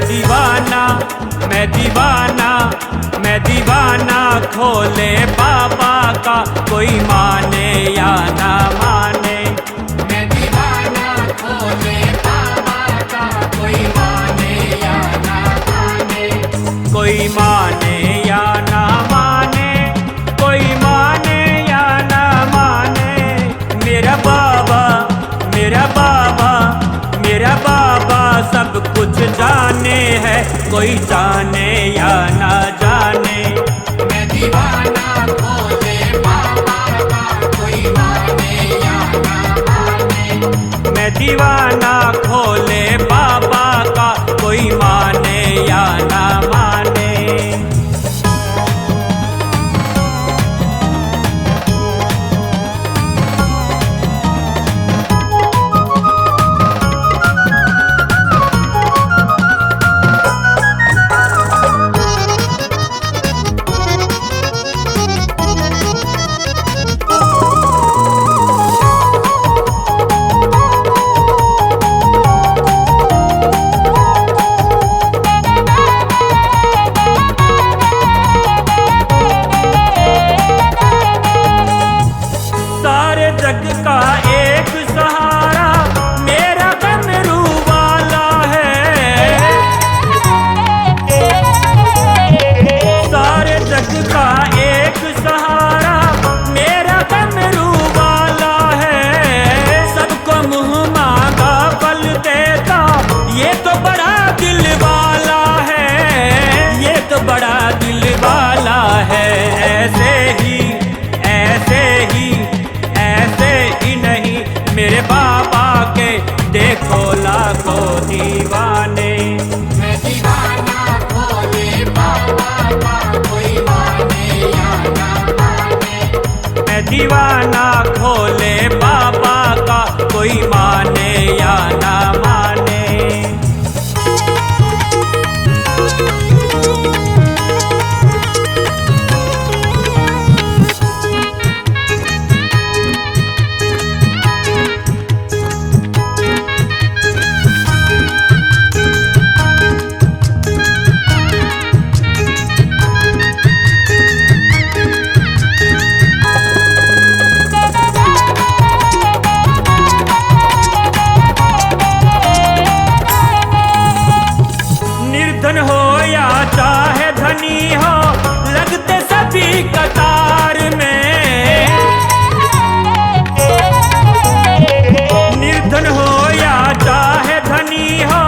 दीवाना, मैं दीवाना, मैं दीवाना खोले बाबा का, कोई माने या ना माने। मैं दीवाना खोले बाबा का, कोई माने या ना माने। कोई माने या ना माने, कोई माने या ना माने। मेरा बाबा, मेरा बाबा, मेरा बाबा सब कुछ जाने है, कोई जाने या ना जाने। मैं दीवाना खोले बाबा का, कोई माने या ना माने। मैं दीवाना खोले बाबा का, कोई माने या ना माने। जग का एक सहारा मेरा डमरू वाला है। सारे जग का एक सहारा मेरा डमरू वाला है। सबको मुँह मांगा फल देता, ये तो बड़ा दिल वाला है, ये तो बड़ा दिल वाला है। ऐसे ही, ऐसे ही, ऐसे ही नहीं मेरे बाबा के देखो लाखों दीवाने। मैं दीवाना खोले बाबा का, कोई माने या ना माने। मैं दीवाना खोले बाबा का, कोई माने या ना माने। निर्धन हो या चाहे धनी हो, लगते सभी कतार में। निर्धन हो या चाहे धनी हो,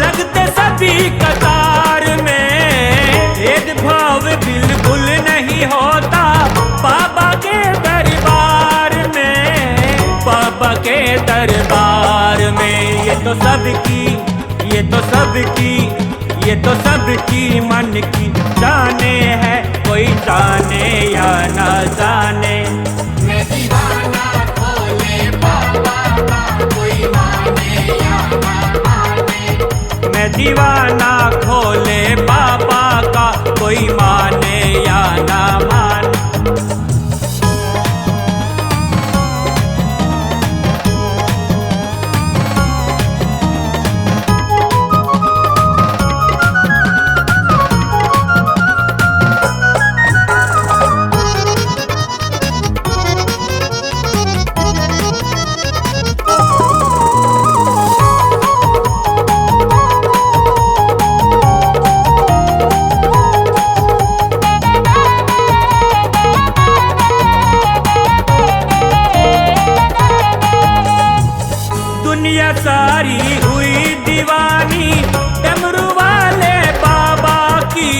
लगते सभी कतार में। भेदभाव बिल्कुल नहीं होता बाबा के दरबार में, बाबा के दरबार में। ये तो सबकी, ये तो सबकी, ये तो सबकी मन की जाने है, कोई जाने या ना जाने। मैं दीवाना खोले बाबा का, कोई माने या ना माने। मैं दीवाना खोले बाबा का, कोई माने या ना माने। दुनिया सारी हुई दीवानी डमरू वाले बाबा की।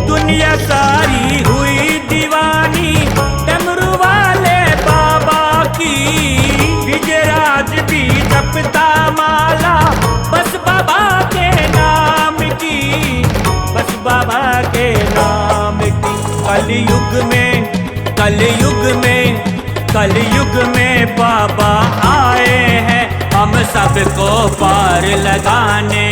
दुनिया सारी हुई दीवानी डमरू वाले बाबा की। विजयराज भी जपता माला बस बाबा के नाम की, बस बाबा के नाम की। कलयुग में, कलयुग में, कलयुग में बाबा आए हैं हम सबको पार लगाने।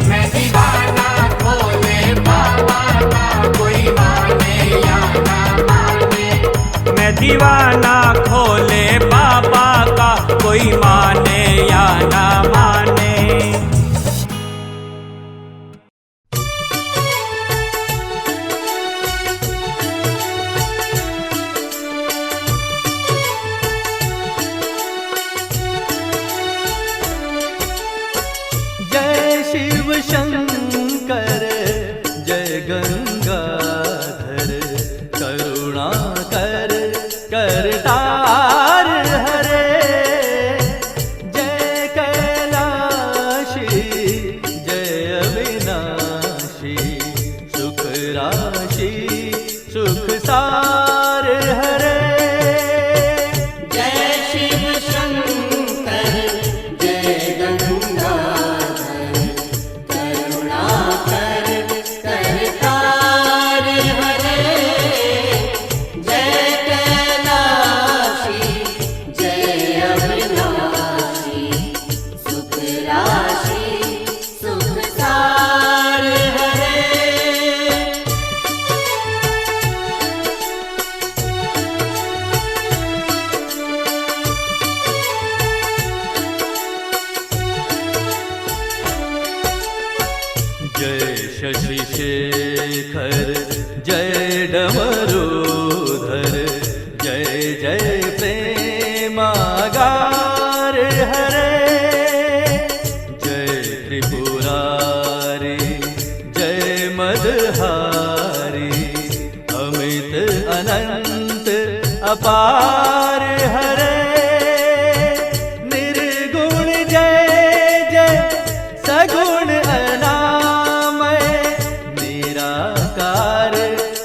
मैं दीवाना खोले बाबा का, कोई माने या ना माने। मैं दीवाना खोले बाबा का, कोई माने या ना शंकर जय गंगाधर करुणा कर करतार हरे जय कैलाशी जय अविनाशी सुख राशि सुख सार हरे जय शिव शंकर जय गंगाधर करुणा कर करतार हरे जय कैलाशी जय अविनाशी सुख राशि सुख सार हरे जय शशि शेखर जय डमरूधर जय जय प्रेमागार हरे जय त्रिपुरारी जय मदहारी अमित अनंत अपार हरे निर्गुण जय जय सगुण अनामय निराकार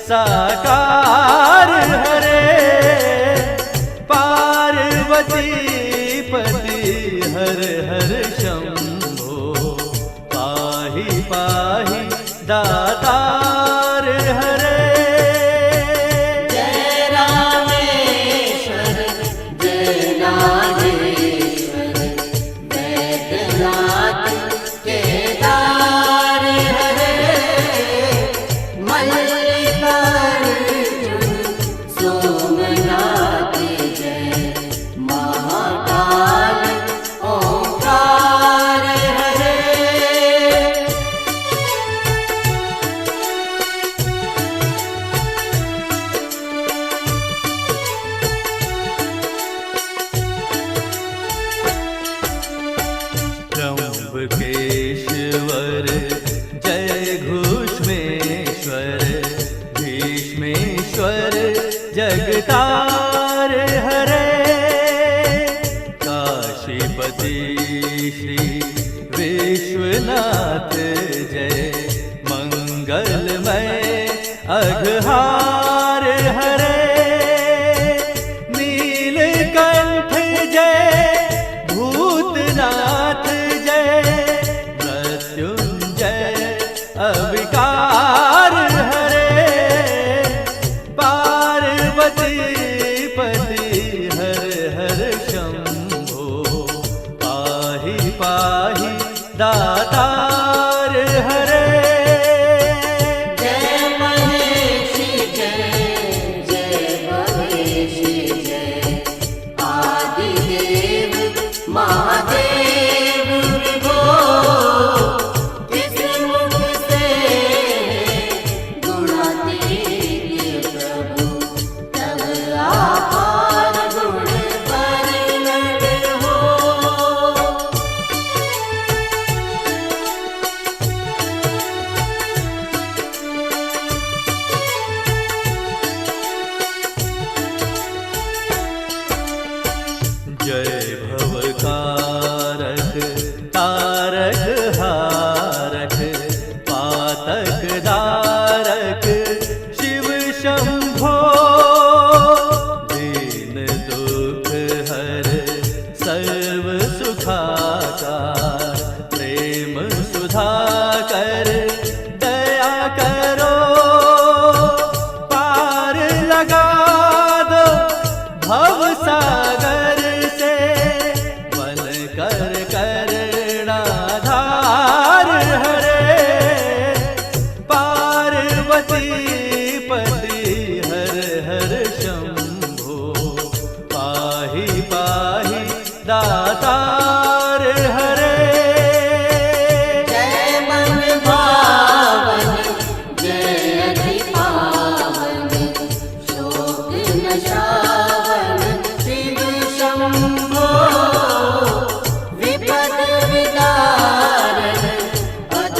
साकार हरे पार्वती पति हर हर शंभो पाहि पाहि दातार हरे जय रामेश्वर जय नागेश्वर वैद्यनाथ केदार हरे मल्लिकार्जुन सोमनाथ जय महाकाल ओंकार हरे त्र्यंबकेश्वर जय घुष्मेश्वर भीष्मेश्वर जगतार हरे काशीपति श्री विश्वनाथ जय मंगलमय अघहार हरे नीलकंठ जय भूतनाथ जय मृत्युंजय अविकार हरे पार्वती पति हर हर शंभो पाहि पाहि दातार हरे जय महेशी जय जय महेशी जय आदिदेव महादेव विभो किस मुख से गुणातीत प्रभु तब आपार गुण वर्णन हो जय भवकारक तारक हारक पातक दारक शिव शंभो दीन दुख हर सर्व सुखाकार प्रेम सुधाकर दया करो पार लगा दो भव सागर से बन कर करणाधार हरे पार्वती पति हर हर शंभो पाहि पाहि दातार हरे जय मन भावन जय अधि पावन शोक नशावन शिव शंभो विपद विदारण अध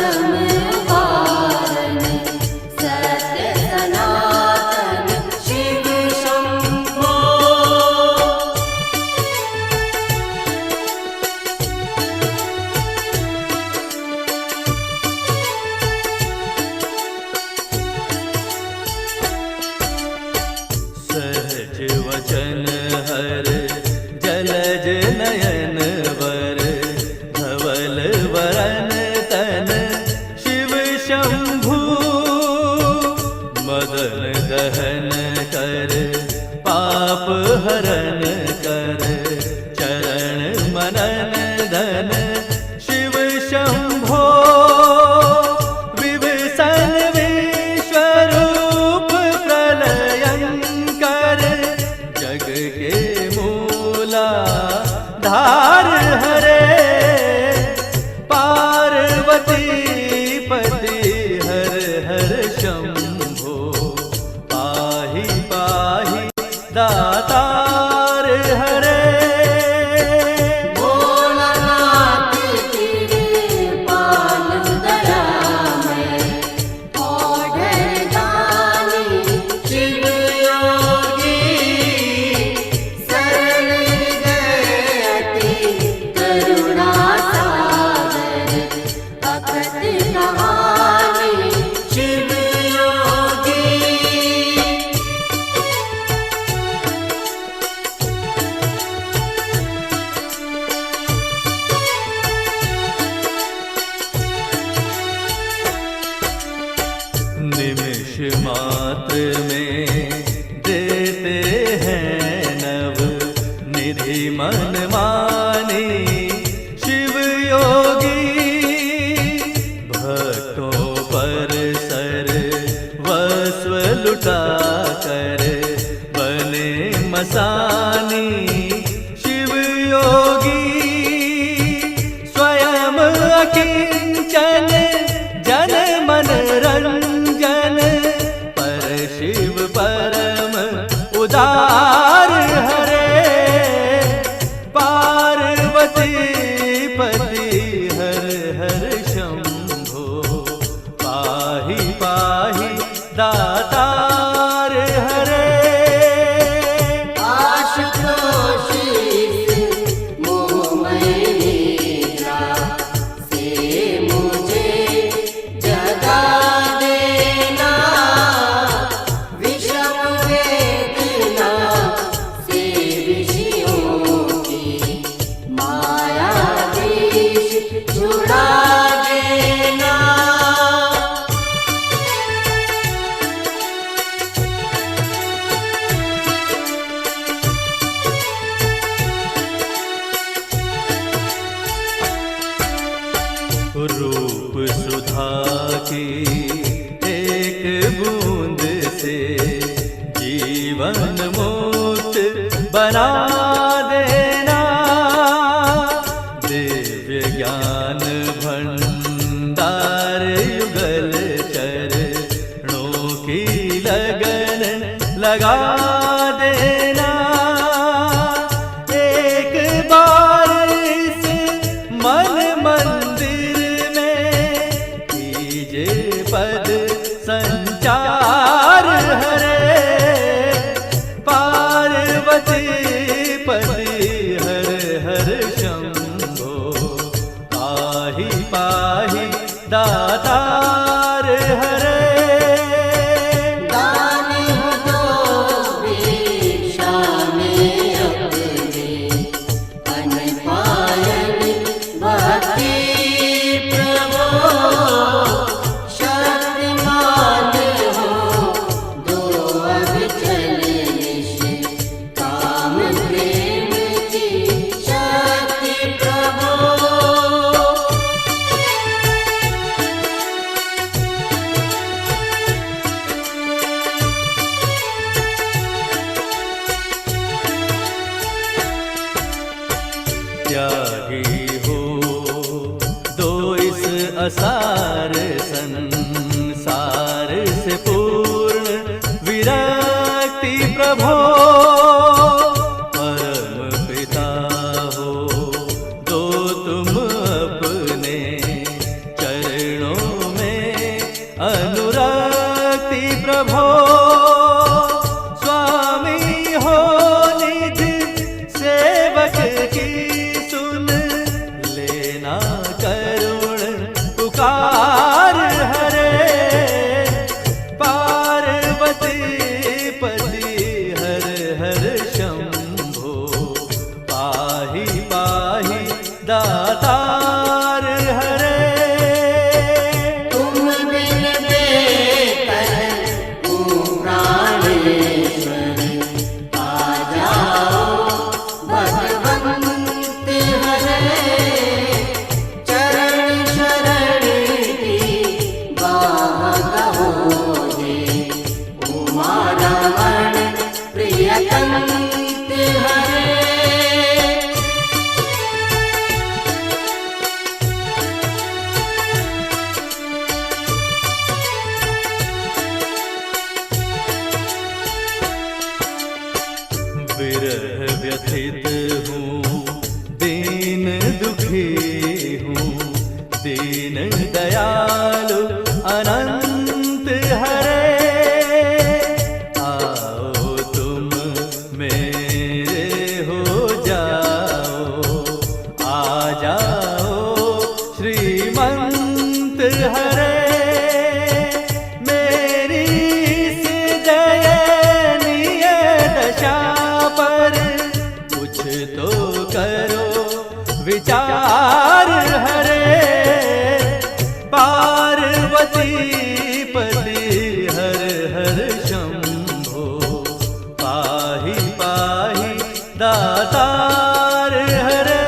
छुड़ा देना। रूप सुधा की एक बूंद से जीवन मुक्त बना देना। दिव्य ज्ञान भंडार युगल चरणों की लगन लगा देना। एक बार इस मन मंदिर में कीजिए पद संचार हरे। पार्वती पति हर हर शंभो पाहि पाहि दातार हरे। दान हो दो भिक्षा में अपने अन्न पायन भक्ति प्रभो। शक्तिमान हो दो अविचल निश काम प्रेम की शक्ति प्रभो। त्यागी हो दो इस असार संसार से पूर्ण विरक्ति प्रभो। परम पिता हो दो तुम अपने चरणों में अनुरक्ति प्रभो। स्वामी हो निज सेवक की सुन लेना करुण पुकार हरे। पार्वती पति हर हर शंभो पाहि पाहि दातार हरे। तुम बिन बेकर प्राणेश्वरी आ जाओ भगवंत हरे। चरण शरण की बाह कहो दे उमा रमण प्रियतंत हरे। विरह व्यथित हूँ दीन दुखी हूँ दीन दयालु अनंत हरे। आओ तुम मेरे हो जाओ आ जाओ श्रीमंत हरे। मेरी इस दयनीय दशा पर कुछ तो करो विचार हरे। पार्वती पति हर हर शंभो पाहि पाहि दातार हरे।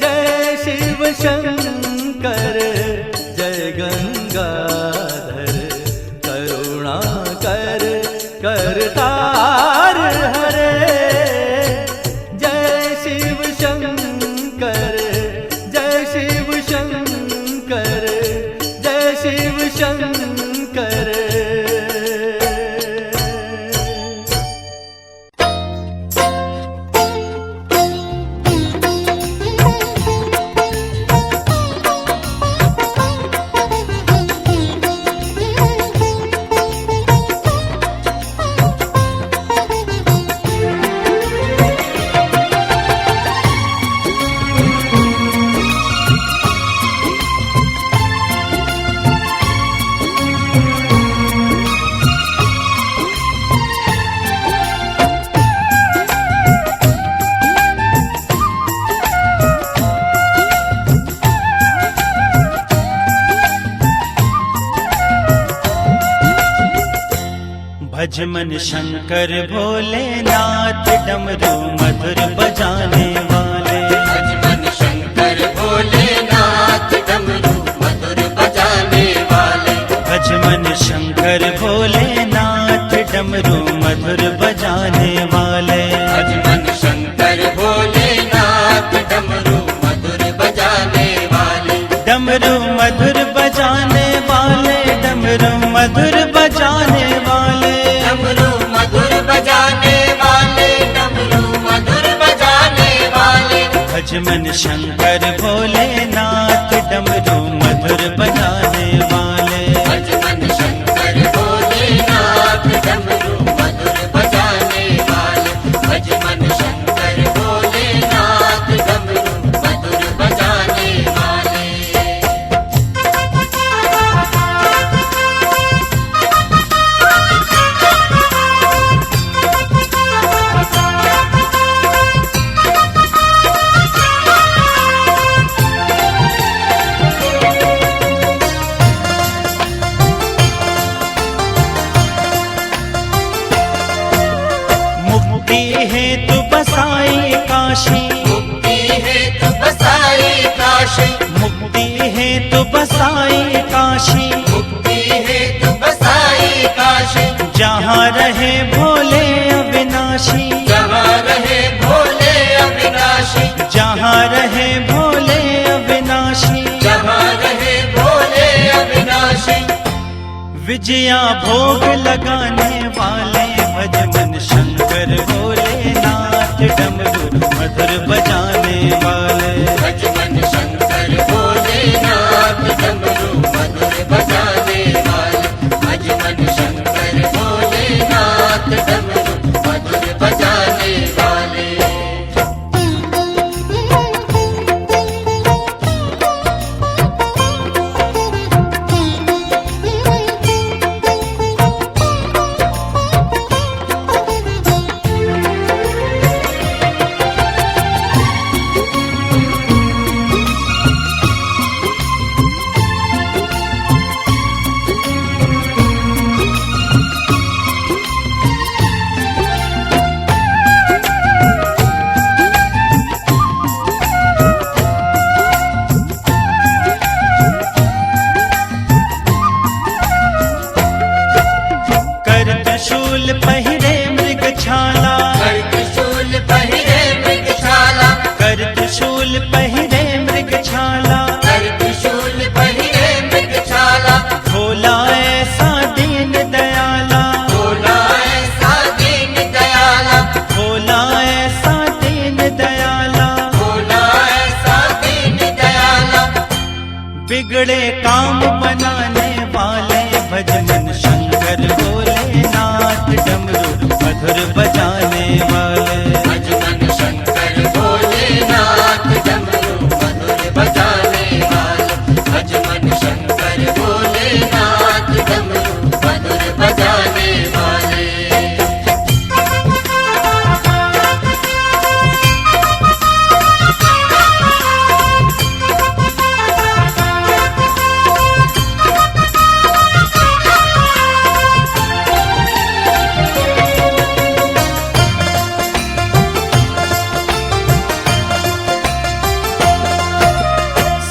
जय शिव शंकर जय गंगाधर करुणा कर करतार हरे। जय शिव शंकर भज मन शंकर भोलेनाथ डमरू मधुर बजाने वाले। भज मन शंकर भोलेनाथ डमरू मधुर बजाने वाले। भज मन शंकर भोलेनाथ डमरू मधुर बजाने वाले। भज मन शंकर भोलेनाथ डमरू मधुर बजाने वाले। डमरू मधुर बजाने वाले, डमरू मधुर बजाने वाले। डमरू मधुर बजाने वाले, डमरू मधुर बजाने वाले। भज मन शंकर भोलेनाथ डमरू मधुर बजाने वाले। भज मन शंकर भोलेनाथ डमरू मधुर बजाने वाले। भज मन शंकर भोलेनाथ डमरू मधुर बजाने वाले। मुक्ति हेतु बसाई काशी, मुक्ति हेतु बसाई काशी। मुक्ति हेतु बसाई काशी। मुक्ति हेतु बसाई काशी। जहाँ रहे भोले अविनाशी, जहाँ रहे भोले अविनाशी। जहाँ रहे भोले अविनाशी। जहाँ रहे भोले अविनाशी। विजया भोग लगाने वाले भज मन शंकर भोलेनाथ डमरू मधुर बजाने वाले। भज मन शंकर भोलेनाथ डमरू मधुर बजाने वाले। भज मन शंकर भोलेनाथ डमरू मधुर बजाने वाले। कर त्रिशूल पहिरे मृग छाला, कर त्रिशूल पहिरे मृग छाला। कर त्रिशूल पहिरे मृग छाला। कर त्रिशूल पहिरे मृग छाला। भोला ऐसा दीन दयाला, भोला ऐसा दीन दयाला। भोला ऐसा दीन दयाला। भोला ऐसा दीन दयाला। बिगड़े काम बनाने वाले भज मन शंकर भोलेनाथ डमरू मधुर बजाने वाले। भज मन शंकर भोलेनाथ डमरू मधुर बजाने वाले। भज मन शंकर भोलेनाथ डमरू मधुर बजाने वाले।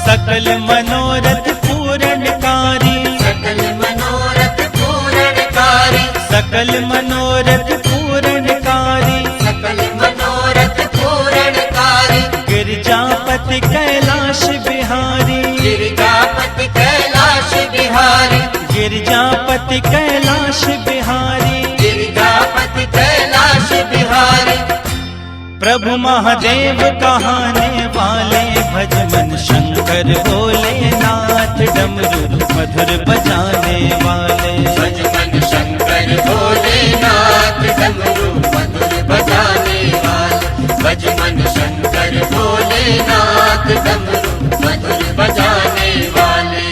सकल मनोरथ पूरणकारी, सकल मनोरथ पूरणकारी। सकल मनोरथ पूरणकारी। सकल मनोरथ पूरणकारी। गिरजापति कैलाश बिहारी, गिरिजापति कैलाश बिहारी। गिरजापति कैलाश बिहारी। गिरिजापति कैलाश बिहारी। प्रभु महादेव कहाने वाले भज मन शंकर भोलेनाथ डमरू मधुर बजाने वाले। भज मन शंकर भोलेनाथ डमरू मधुर बजाने वाले। भज मन शंकर भोलेनाथ डमरू मधुर बजाने वाले।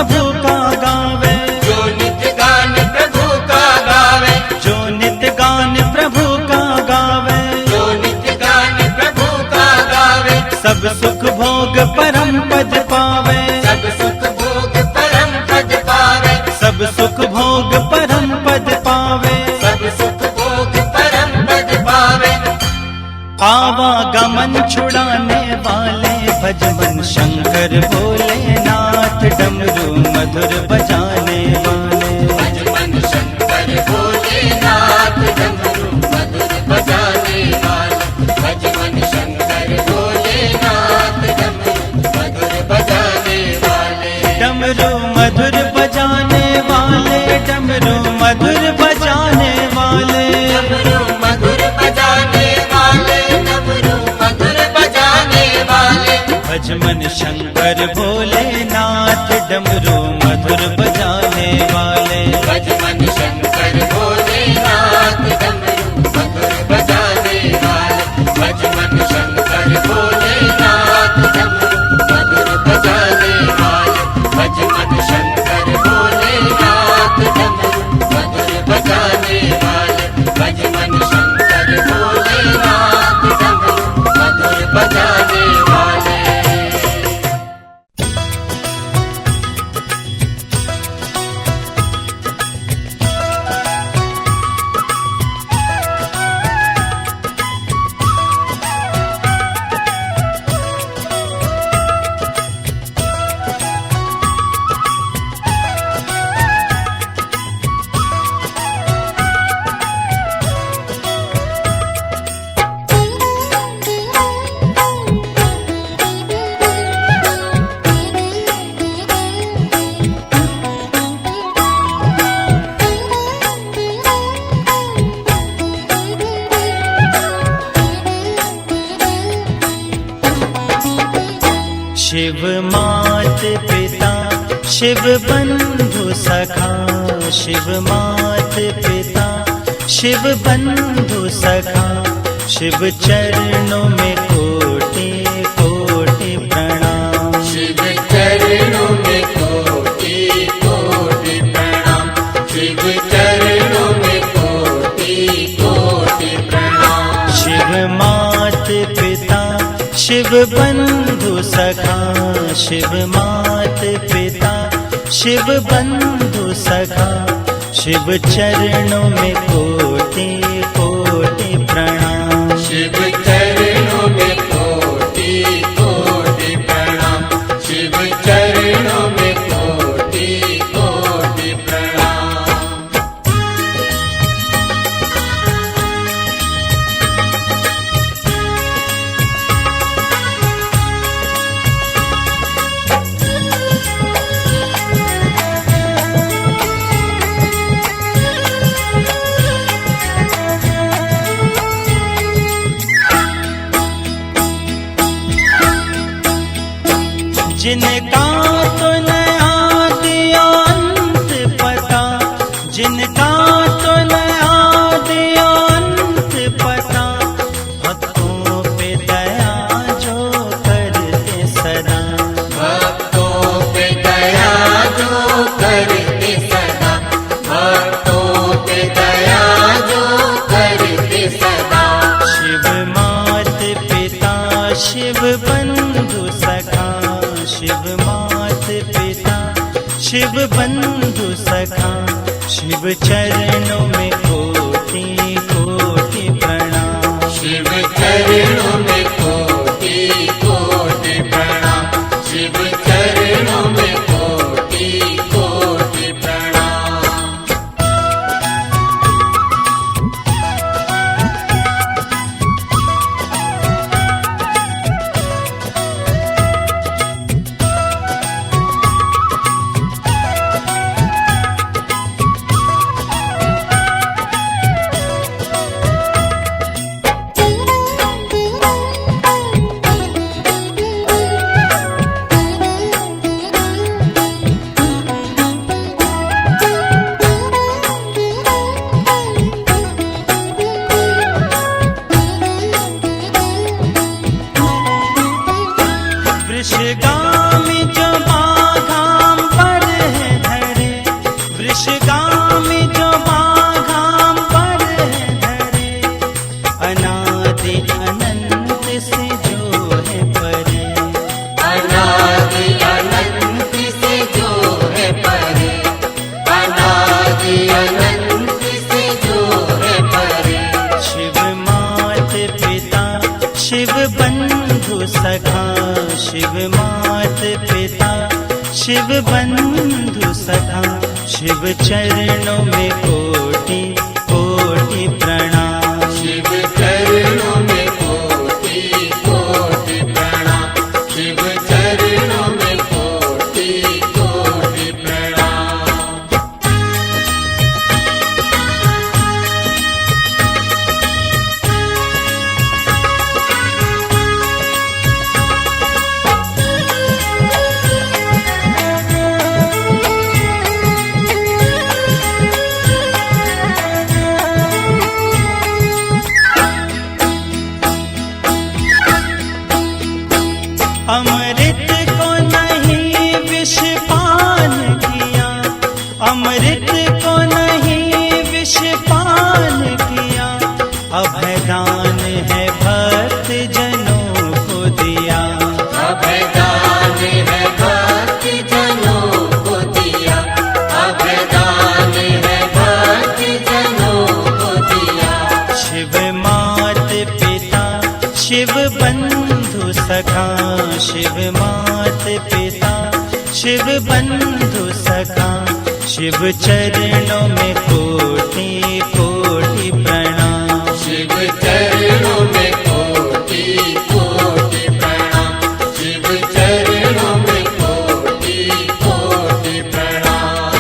प्रभु का गावे, जो नित्य गान प्रभु का गावे, जो नित्य गान प्रभु का गावे, जो नित्य गान प्रभु का गावे, सब सुख भोग परम पद पावे, सब सुख भोग परम पद पावे, सब सुख भोग परम पद पावे, सब सुख भोग परम पद पावे। आवागमन छुड़ाने वाले भजमन शंकर भोलेनाथ, डमरू मधुर बजाने वाले, भजमन शंकर भोलेनाथ, डमरू मधुर बजाने वाले, भजमन शंकर भोलेनाथ, डमरू मधुर बजाने वाले, डमरू मधुर बजाने वाले, डमरू मधुर बजाने वाले, डमरू मधुर बजाने वाले, डमरू मधुर बजाने वाले, भजमन शंकर भोलेनाथ, डमरू मधुर बजाने वाले, भजमन शंकर भोलेनाथ, डमरू मधुर बजाने वाले, भजमन शंकर भोलेनाथ, डमरू मधुर बजाने वाले, भजमन शंकर भोलेनाथ, डमरू मधुर बजाने वाले, भजमन शंकर भोलेनाथ, डमरू मधुर बजाने वाले। शिव मात पिता शिव बंधु सखा, शिव मात पिता शिव बंधु सखा, शिव चरणों में कोटि कोटि प्रणाम, शिव चरणों में कोटि कोटि प्रणाम, शिव चरणों में कोटि कोटि प्रणाम, शिव मात पिता शिव बंधु सखा, शिव मात पिता शिव बंधु सखा, शिव चरणों में कोटि कोटि प्रणाम, शिव चरणों में कोटि कोटि प्रणाम, शिव चरणों में कोटि कोटि प्रणाम। जिनका तो नया दिया अंत पता, जिनका तो नया दिया अंत पता, भक्तों पे दया जो करते सदा, भक्तों पे दया जो करते सदा, भक्तों पे दया जो करते सदा, शिव मात पिता शिव बंधु सखा, शिव मात पिता शिव बंधु सखा, शिव चरणों में कोटि कोटि प्रणाम, शिव चरणों में कोटि कोटि प्रणाम, शिव चरणों में कोटि कोटि प्रणाम। बंधु सखा, शिव चरणों में कोटि कोटि प्रणाम। शिव चरणों में कोटि कोटि प्रणाम। शिव चरणों में कोटि कोटि प्रणाम। अमृत को नहीं विष पान किया, अमृत को नहीं विष पान किया, अभयदान है भक्त जनों को दिया। अभयदान है भक्त जनों को दिया। अभयदान है भक्त जनों को दिया। शिव मात पिता शिव बंधु सखा, शिव मात पिता शिव बंधु सखा, शिव चरणों में कोटि कोटि प्रणाम। शिव चरणों में कोटि कोटि प्रणाम। शिव चरणों में कोटि कोटि प्रणाम।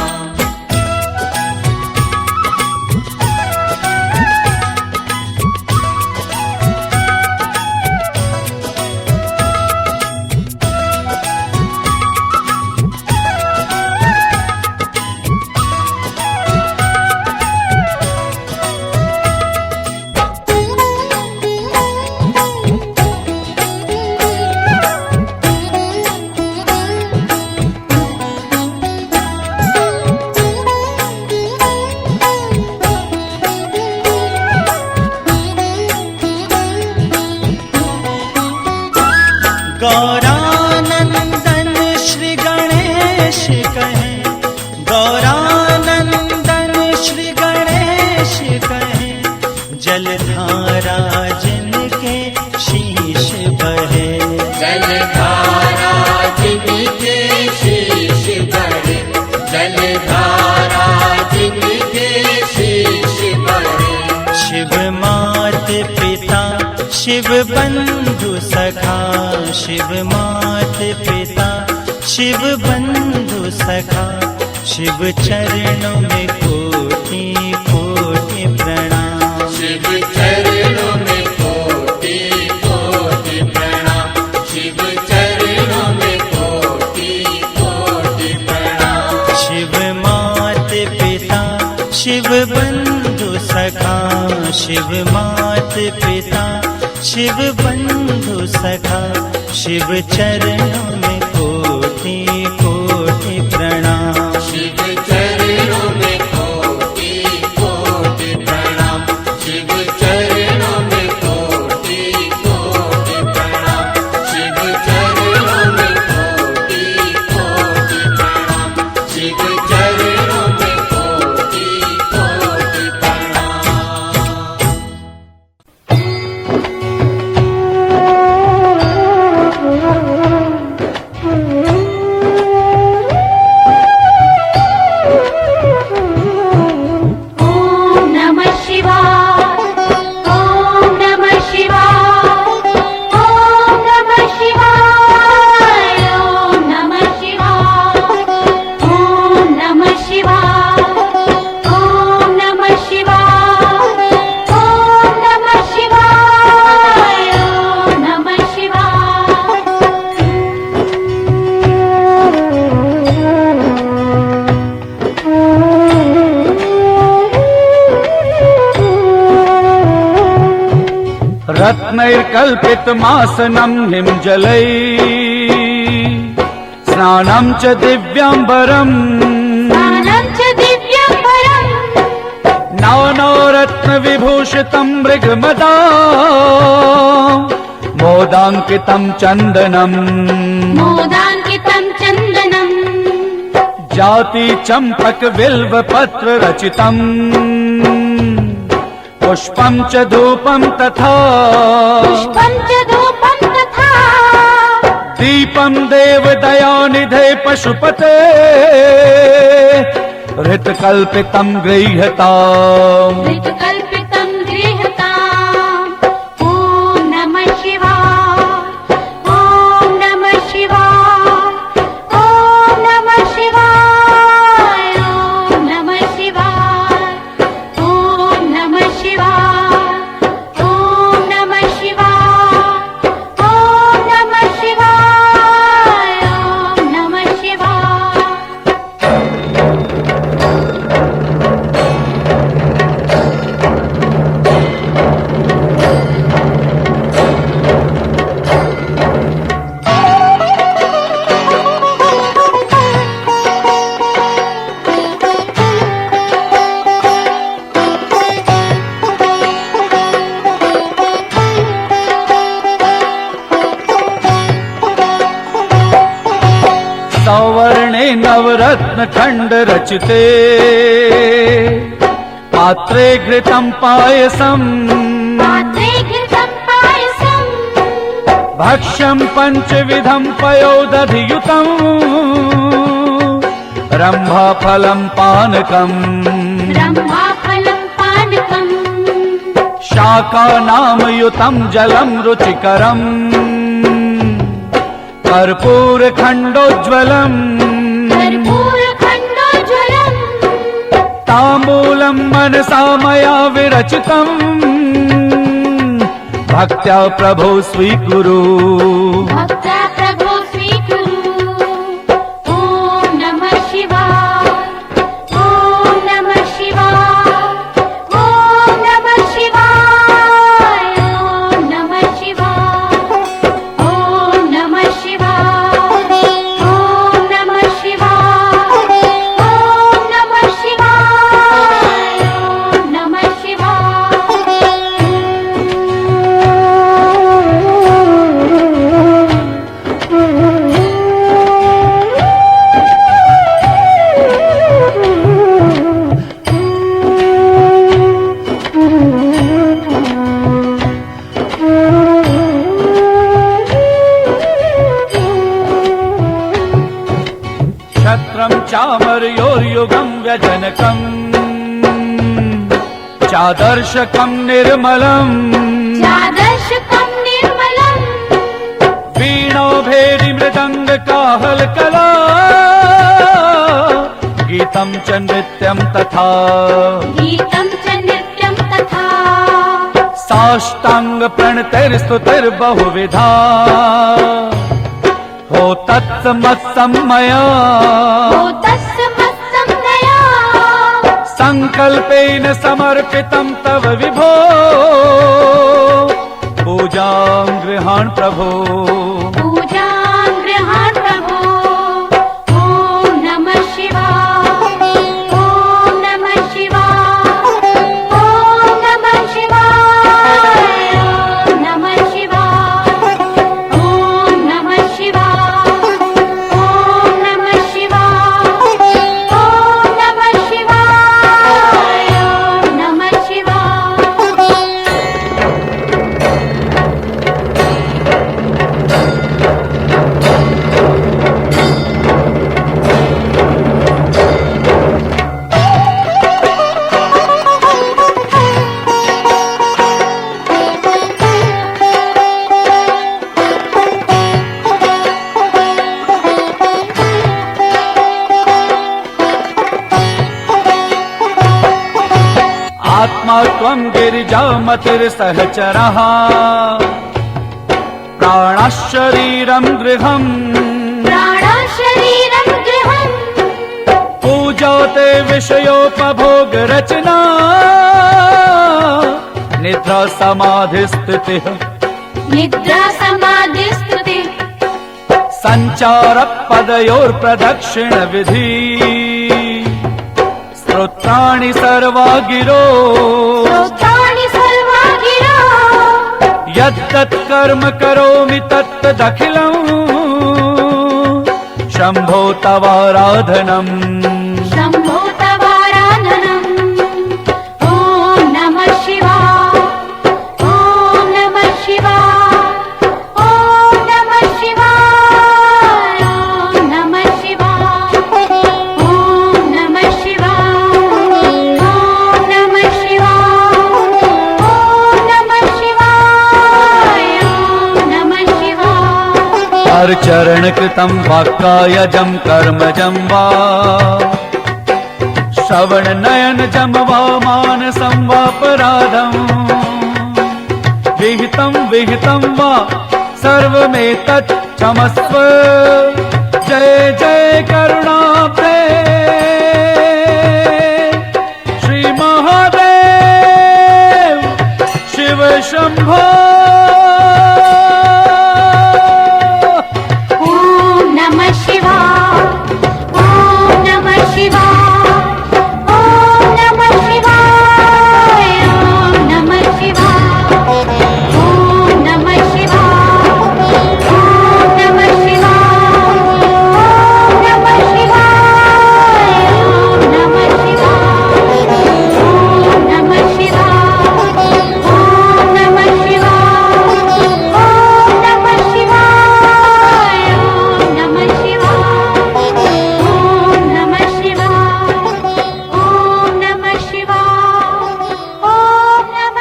गौरानंदन श्री गणेश कहें, गौरानंदन श्री गणेश कहें, जलधारा जिनके शीश बहे। जलधारा जिनके शीश बहे। जलधारा जिनके शीश बहे। शिव मात पिता शिव बंधु सखा, शिव मात पिता शिव बंधु सखा, शिव चरणों में कोटि कोटि प्रणाम। शिव चरणों में कोटि कोटि प्रणाम। शिव चरणों में कोटि कोटि प्रणाम। शिव मात पिता शिव बंधु सखा, शिव मात पिता शिव बंधु सखा, शिव चरणों में कोटि कोटि प्रणाम। शिव चरणों में कोटि कोटि प्रणाम। शिव चरणों में कोटि कोटि प्रणाम। शिव चरणों में कोटि कोटि प्रणाम। शिव चरणों में कोटि कोटि प्रणाम। रत्नैर्कल्पितमासनं हिमजलैः स्नानं च दिव्याम्बरम् नानारत्नविभूषितं मृगमदा मोदाङ्कितं चन्दनम् जाति चम्पक बिल्वपत्र रचितम् पुष्पं च धूपं तथा दीपं देव दयानिधे पशुपते हृतकल्पितं गृह्यताम् ऋतुकल्पितं गृह्यताम्। ॐ नमः शिवाय, ॐ नमः शिवाय, ॐ नमः शिवाय, ॐ नमः शिवाय, ॐ नमः शिवाय, ॐ नमः शिवाय, ॐ नमः शिवाय, ॐ नमः शिवाय। सौवर्णे नवरत्न खंड रचिते पात्रे घृतं पायसम् पात्रे घृतं पायसम् भक्ष्यं पंचविधं पयोदधियुतम् रम्भाफलं पानकम् ब्रह्माफलं पानकम् शाकानामयुतं जलं रुचिकरम् कर्पूरखण्डोज्ज्वलम् कर्पूरखण्डोज्ज्वलम् ताम्बूलं मनसा मया विरचितम् भक्त्या प्रभो स्वीकुरु भक्त्या प्रभो स्वीकुरु। ॐ नमः शिवाय, ॐ नमः शिवाय, ॐ नमः शिवाय, ॐ नमः शिवाय, ॐ नमः शिवाय, ॐ नमः शिवाय, ॐ नमः शिवाय, ॐ नमः छत्रं चामर्योर्युगं व्यजनकम् चादर्शकं निर्मलम् चादर्शकं निर्मलम् वीणो भेरी मृदंग काहलकला गीतं च नृत्यं तथा गीतं च नृत्यं तथा साष्टांग प्रणतिर्स्तुतिर्बहुविधा हो तत्समत्समया ओ तस्मत्सं दया संकल्पेन समर्पितं तव विभो पूजां गृहाण प्रभो पूजां गृहाण प्रभो। ॐ नमः शिवाय, ॐ नमः शिवाय, ॐ नमः शिवाय, ॐ नमः शिवाय, ॐ नमः शिवाय, ॐ नमः शिवाय, ॐ नमः शिवाय, ॐ नमः शिवाय। आत्मा त्वं गिरिजामतिर्सहचरः प्राणः शरीरं गृहम् प्राणः शरीरं गृहम् पूजा ते विषयोपभोगरचना निद्रा समाधिस्थितिः निद्रा समाधिस्तुति सञ्चारपदयोर्प्रदक्षिणविधि स्तोत्राणि सर्वा गिरो स्तोत्राणि सर्वा गिरो यत्तत् कर्म करोमि तत्तदखिलम् शम्भो तवाराधनम् शम्भो तवाराधनम्। ॐ नमः शिवाय, ॐ नमः शिवाय, ॐ नमः शिवाय, चरण कृतं वाक्कायजं कर्मजं वा श्रवण नयन जम वा मानसं वापराधम् विहितं वा सर्वमेतत् क्षमस्व जय जय करुणाब्धे श्री महादेव शिव शंभो। ॐ नमः शिवाय ॐ नमः शिवाय ॐ नमः शिवाय ॐ नमः शिवाय ॐ नमः शिवाय ॐ नमः शिवाय ॐ नमः शिवाय ॐ नमः शिवाय ॐ नमः शिवाय ॐ नमः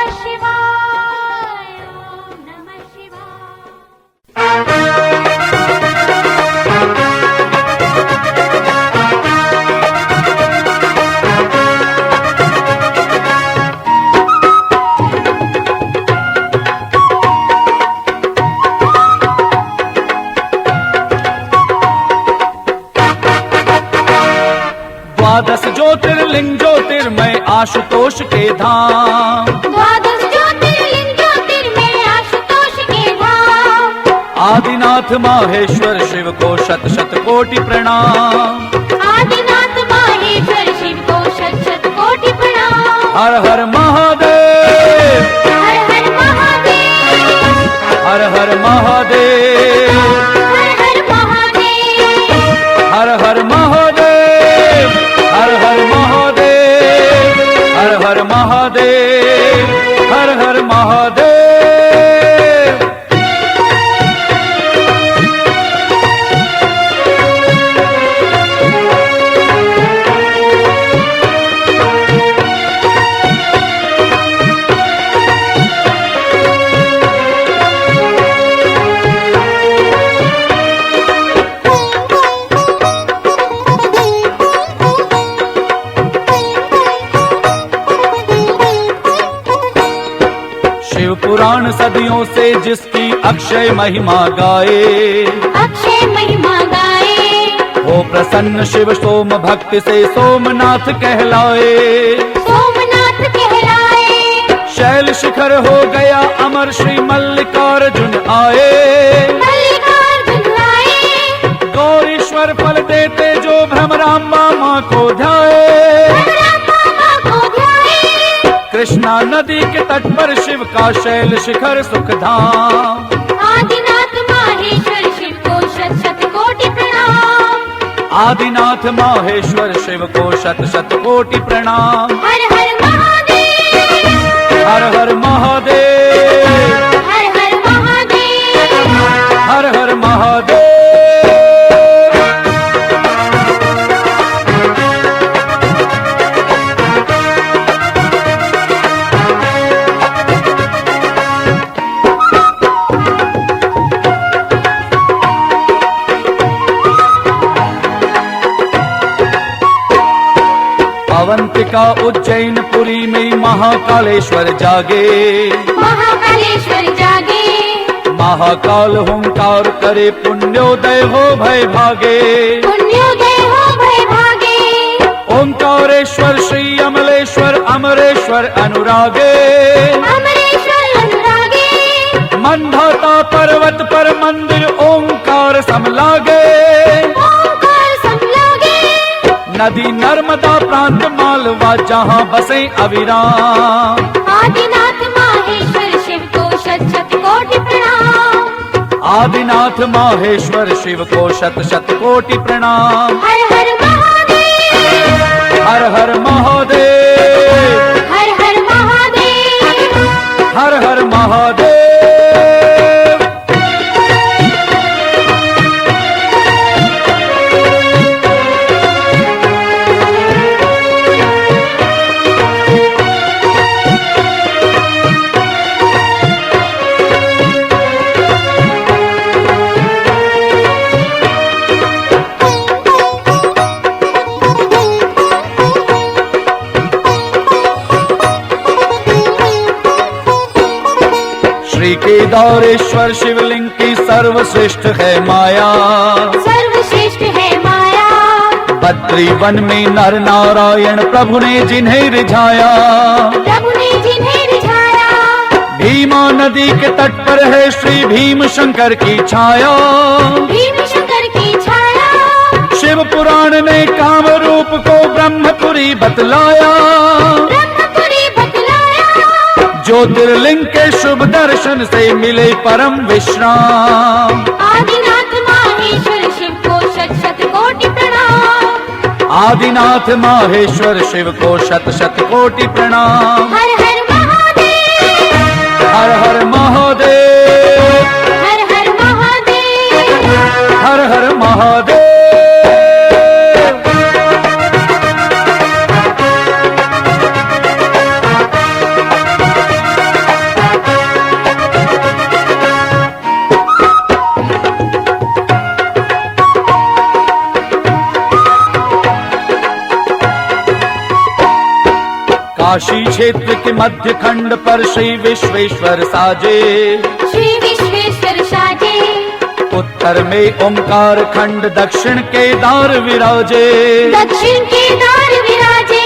शिवाय ॐ नमः द्वादश ज्योतिर्लिंग ज्योतिर्मय आशुतोष के धाम द्वादश ज्योतिर्लिंग ज्योतिर्मय आशुतोष के धाम आदिनाथ माहेश्वर शिव को शत शत कोटि प्रणाम आदिनाथ माहेश्वर शिव को शत शत कोटि प्रणाम हर हर महादेव हर हर महादेव हर हर महादेव हर हर महादेव हर हर महादेव हर हर महादेव हर हर महादेव हर हर महादेव। शिव पुराण सदियों से जिसकी अक्षय महिमा गाए अक्षय महिमा गाए हो प्रसन्न शिव सोम भक्ति से सोमनाथ कहलाए सोमनाथ कहलाए शैल शिखर हो गया अमर श्री मल्लिकार्जुन आए मल्लिकार्जुन आए गौरीश्वर फल देते जो भ्रमराम्बा माँ को ध्याए रामा को ध्याए कृष्णा नदी के तट पर शिव का शैल शिखर सुख धाम आदिनाथ माहेश्वर शिव को शत शत कोटि प्रणाम आदिनाथ माहेश्वर शिव को शत शत कोटि प्रणाम हर हर महादेव हर हर महादेव हर हर महादेव हर हर महादेव। अवंतिका उज्जैन पुरी में महाकालेश्वर जागे महाकालेश्वर जागे महाकाल हुंकार करे पुण्योदय हो भय भागे पुण्योदय हो भय भागे ओंकारेश्वर श्री अमलेश्वर अमरेश्वर अनुरागे अमरेश्वर अनुरागे मंधाता पर्वत पर मंदिर ओंकार समलागे ओंकार समलागे नदी नर्मदा प्रांत मालवा जहाँ बसे अविराम आदिनाथ माहेश्वर शिव को शत शत कोटि प्रणाम आदिनाथ माहेश्वर शिव को शत शत कोटि प्रणाम हर हर महादेव हर हर महादेव हर हर महादेव हर हर महादेव। केदारेश्वर शिवलिंग की सर्वश्रेष्ठ है माया। सर्वश्रेष्ठ है माया। बद्री वन में नर नारायण प्रभु ने जिन्हें रिझाया। प्रभु ने जिन्हें रिझाया। भीमा नदी के तट पर है श्री भीम शंकर की छाया। भीम शंकर की छाया। शिव पुराण ने काम रूप को ब्रह्मपुरी बतलाया। ब्रह्मपुरी बतलाया। ज्योतिर्लिंग के शुभ दर्शन से मिले परम विश्राम। आदिनाथ माहेश्वर शिव को शत शत कोटि प्रणाम। आदिनाथ माहेश्वर शिव को शत शत कोटि प्रणाम। हर हर महादेव। हर हर महादेव। हर हर महादेव। हर हर महादेव। काशी क्षेत्र के मध्य खंड पर श्री विश्वेश्वर साजे। श्री विश्वेश्वर साजे। उत्तर में ओंकार खंड दक्षिण केदार विराजे। दक्षिण केदार विराजे।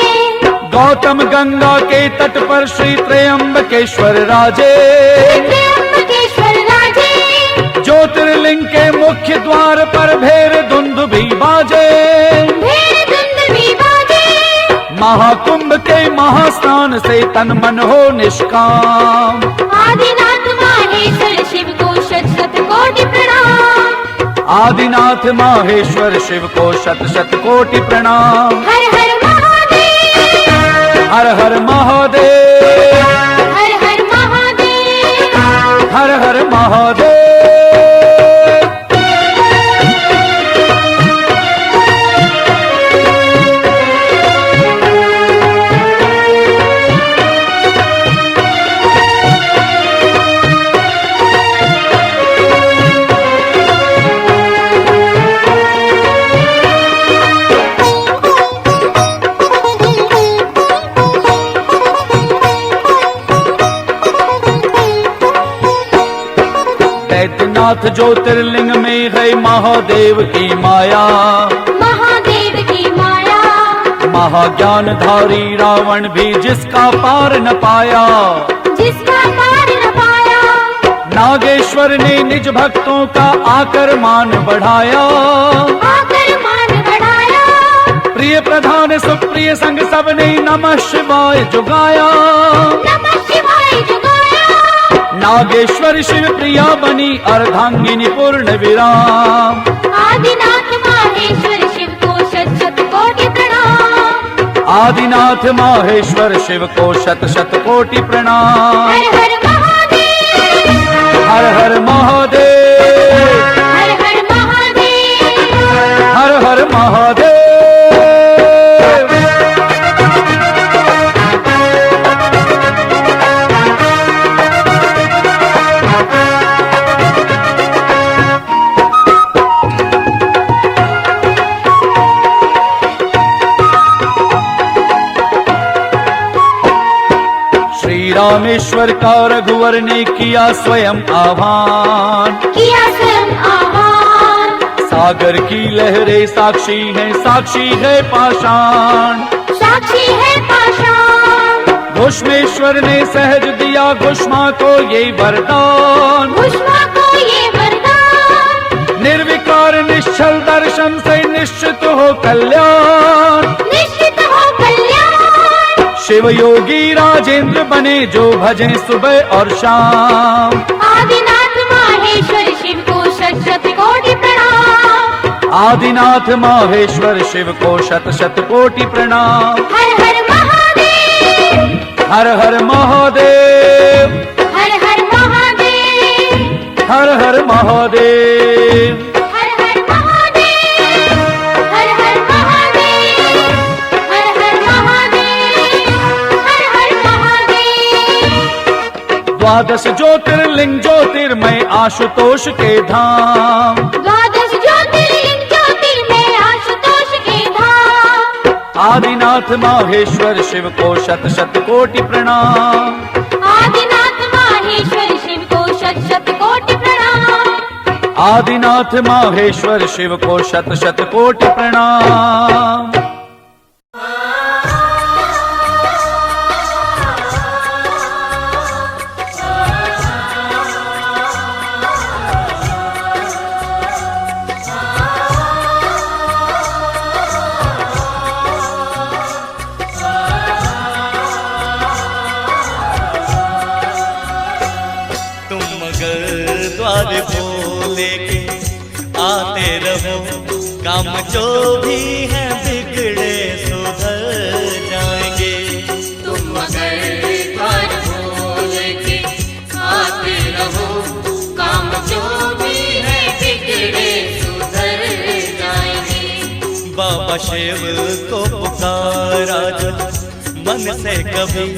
गौतम गंगा के तट पर श्री त्र्यंबकेश्वर राजे। त्र्यंबकेश्वर राजे। ज्योतिर्लिंग के मुख्य द्वार पर भेर दुंदुभी बाजे। भेर दुंदुभी बाजे। महाकुंभ के महास्नान से तन मन हो निष्काम। आदिनाथ माहेश्वर शिव को शत शत कोटि प्रणाम। आदिनाथ माहेश्वर शिव को शत शत कोटि प्रणाम। हर हर महादेव। हर हर महादेव। हर हर महादेव। हर हर महादेव। बैद्यनाथ ज्योतिर्लिंग में है महादेव की माया। महादेव की माया। महाज्ञानधारी रावण भी जिसका पार न पाया। जिसका पार न पाया। नागेश्वर ने निज भक्तों का आकर मान बढ़ाया। आकर मान बढ़ाया। प्रिय प्रधान सुप्रिय संग सबने नमः शिवाय जुगाया। नमः शिवाय जुगाया। नागेश्वर शिव प्रिया बनी अर्धांगिनी पूर्ण विराम। आदिनाथ माहेश्वर शिव को शत शत कोटि प्रणाम। आदिनाथ माहेश्वर शिव को शत शत कोटि प्रणाम। हर हर महादेव। हर हर महादेव। हर हर महादेव। हर हर महादेव। रामेश्वर का रघुवर ने किया स्वयं आह्वान। किया स्वयं आह्वान। सागर की लहरें साक्षी है पाषाण। साक्षी है पाषाण। घुष्मेश्वर ने सहज दिया घुष्मा को ये वरदान। घुष्मा को ये वरदान। निर्विकार निश्चल दर्शन से निश्चित हो कल्याण। निश्चित हो कल्याण। शिव योगी राजेंद्र बने जो भजें सुबह और शाम। आदिनाथ माहेश्वर शिव को शत शत कोटि प्रणाम। आदिनाथ माहेश्वर शिव को शत शत कोटि प्रणाम। हर हर महादेव। हर हर महादेव। हर हर महादेव। हर हर महादेव। हर हर महादेव। हर हर महादेव। हर हर महादेव। हर हर महादेव। द्वादश ज्योतिर्लिंग ज्योतिर्मय आशुतोष के धाम। द्वादश ज्योतिर्लिंग ज्योतिर्मय आशुतोष के धाम। आदिनाथ माहेश्वर शिव को शत शत कोटि प्रणाम। आदिनाथ माहेश्वर शिव को शत आदिनाथ माहेश्वर शिव को शत शत कोटि प्रणाम। द्वार भोले के आते रहो, काम जो भी है बिगड़े सुधर जाएंगे। तुम मगर द्वार भोले के आते रहो, काम जो भी है बिगड़े सुधर जाएंगे। बाबा शिव को पुकारा जो मन से कभी,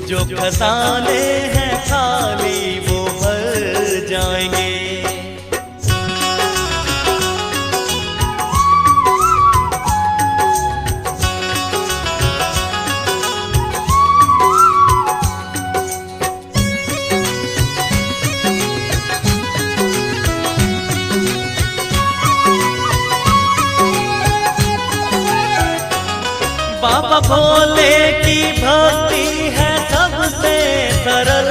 जो खजाने हैं खाली वो भर जाएंगे। बाबा भोले की भक्ति है सबसे सरल,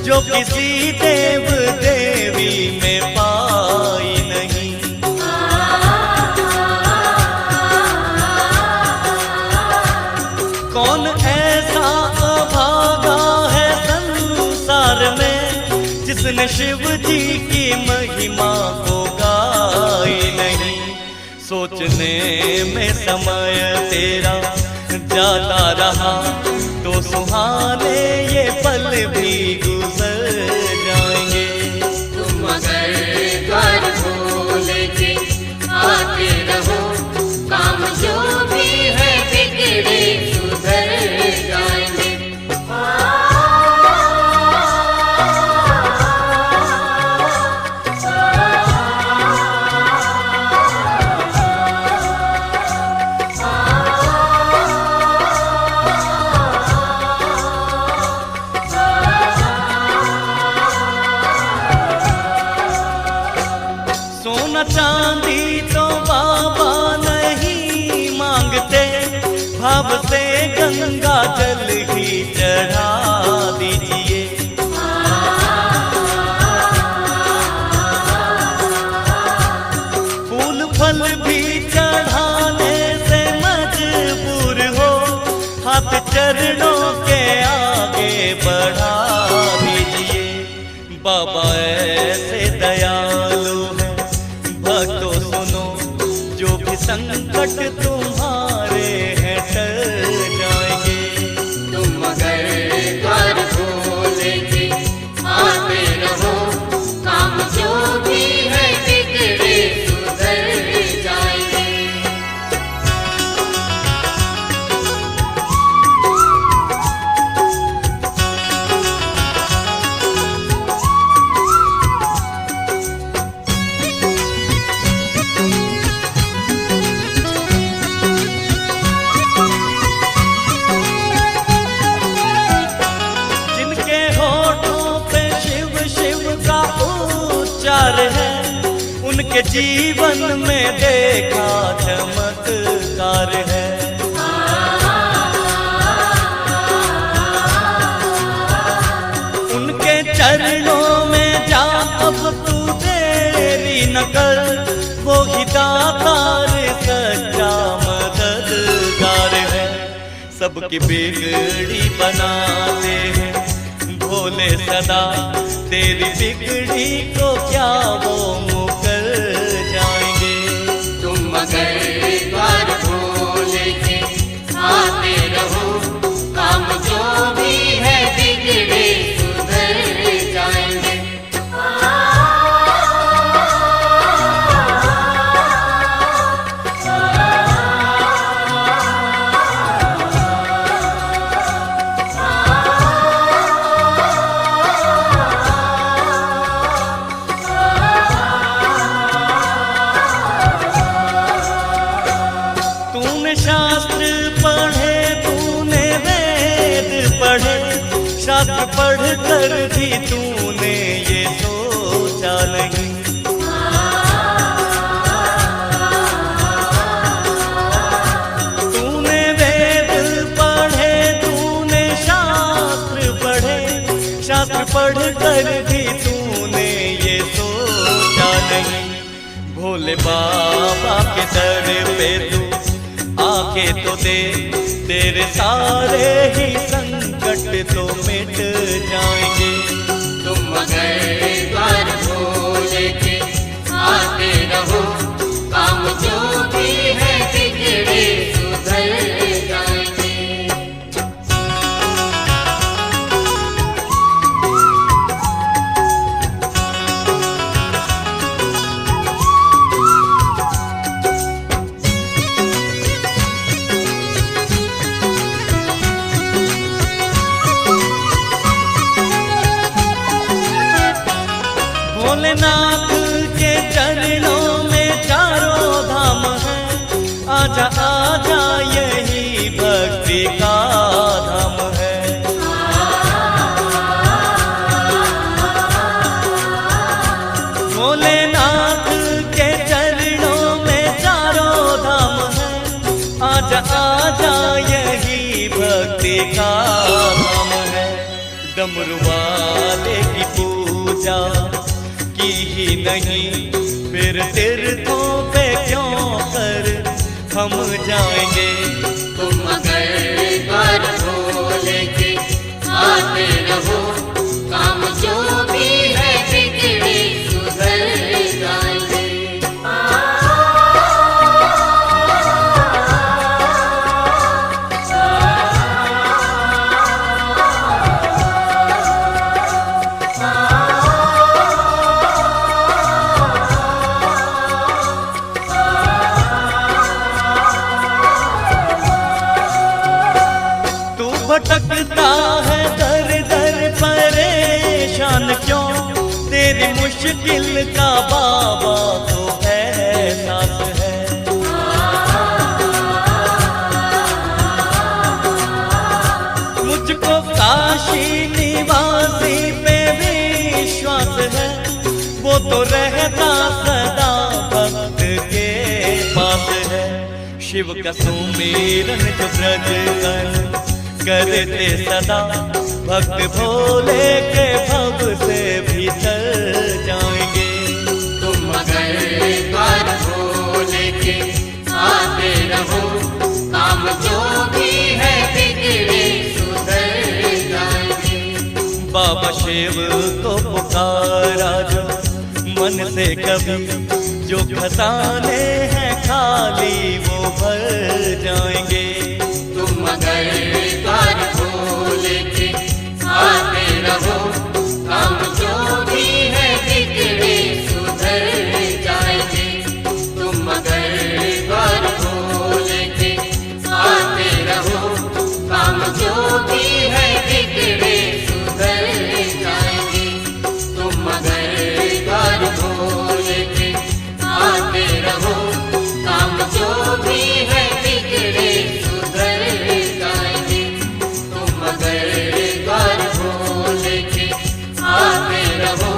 जो किसी देव देवी में पाई नहीं। कौन ऐसा अभागा है संसार में, जिसने शिव जी की महिमा को गाई नहीं। सोचने में समय तेरा जाता रहा, तो सुहाने ये पल भी गुजर जाएंगे। तुम मगर द्वार भोले के आते रहो, काम जो भी है बिगड़े सुधर जाएंगे। चांदी तो बाबा नहीं मांगते, भाव से गंगा जल ही चढ़ा दीजिए। फूल फल भी चढ़ाने से मजबूर हो, हाथ चरणों के आगे बढ़ा दीजिए। बाबा ऐसे दयालु है, भक्तों सुनो, जो भी संकट तुम्हारे हैं टल जाएंगे। तुम मगर द्वार भोले के आते रहो, काम जो भी है बिगड़े सुधर जाएंगे। है, उनके जीवन में देखा चमत्कार है। उनके चरणों में जा अब तू देरी न कर, वो ही दातार सच्चा मददगार है। सबकी बिगड़ी बनाते हैं भोले सदा, तेरी बिगड़ी को क्या वो मुकर जाएंगे। तुम मगर द्वार भोले के आते रहो, काम जो भी है बिगड़े सुधर जाएंगे। शास्त्र पढ़े, तूने वेद पढ़े, शास्त्र पढ़ कर भी तूने ये सोचा नहीं। बढ़कर भी तूने ये सोचा नहीं। भोले बाबा के दर पे तू आके तो दे, तेरे सारे ही संकट तो मिट जाएंगे। तुम मगर द्वार भोले के आते रहो, काम जो भी है बिगड़े सुधर जाएंगे। भोलेनाथ के चरणों में चारों धाम है, आजा आजा यही भक्ति का धाम है। भोलेनाथ के चरणों में चारों धाम है, आजा आजा यही भक्ति का धाम है। डमरू वाले की पूजा की ही नहीं, फिर तीर्थों पे क्यों कर हम जाएंगे। तुम मगर द्वार भोले के आते रहो, काम जो भी है बिगड़े सुधर जाएंगे। भटकता है दर दर परेशान क्यों, तेरी मुश्किल का बाबा तो एहसास है। मुझको काशी निवासी पे विश्वास है, वो तो रहता सदा भक्त के पास है। शिव का सुमिरन जो ब्रज करते सदा, भक्त भोले के भव से भीतर जाएंगे। तुम मगर द्वार भोले के आते रहो, काम जो भी है बिगड़े सुधर जाएंगे। बाबा शिव को पुकारा जो मन से कभी, जो खजाने हैं खाली वो भर जाएंगे। तुम मगर द्वार भोले के आते रहो, काम जो भी है बिगड़े सुधर जाएंगे। तुम मगर द्वार भोले के आते रहो, काम जो भी है बिगड़े सुधर जाएंगे। तुम मगर द्वार भोले के आते रहो, काम जो भी है बिगड़े सुधर जाएंगे। तुम मगर द्वार भोले के आते रहो,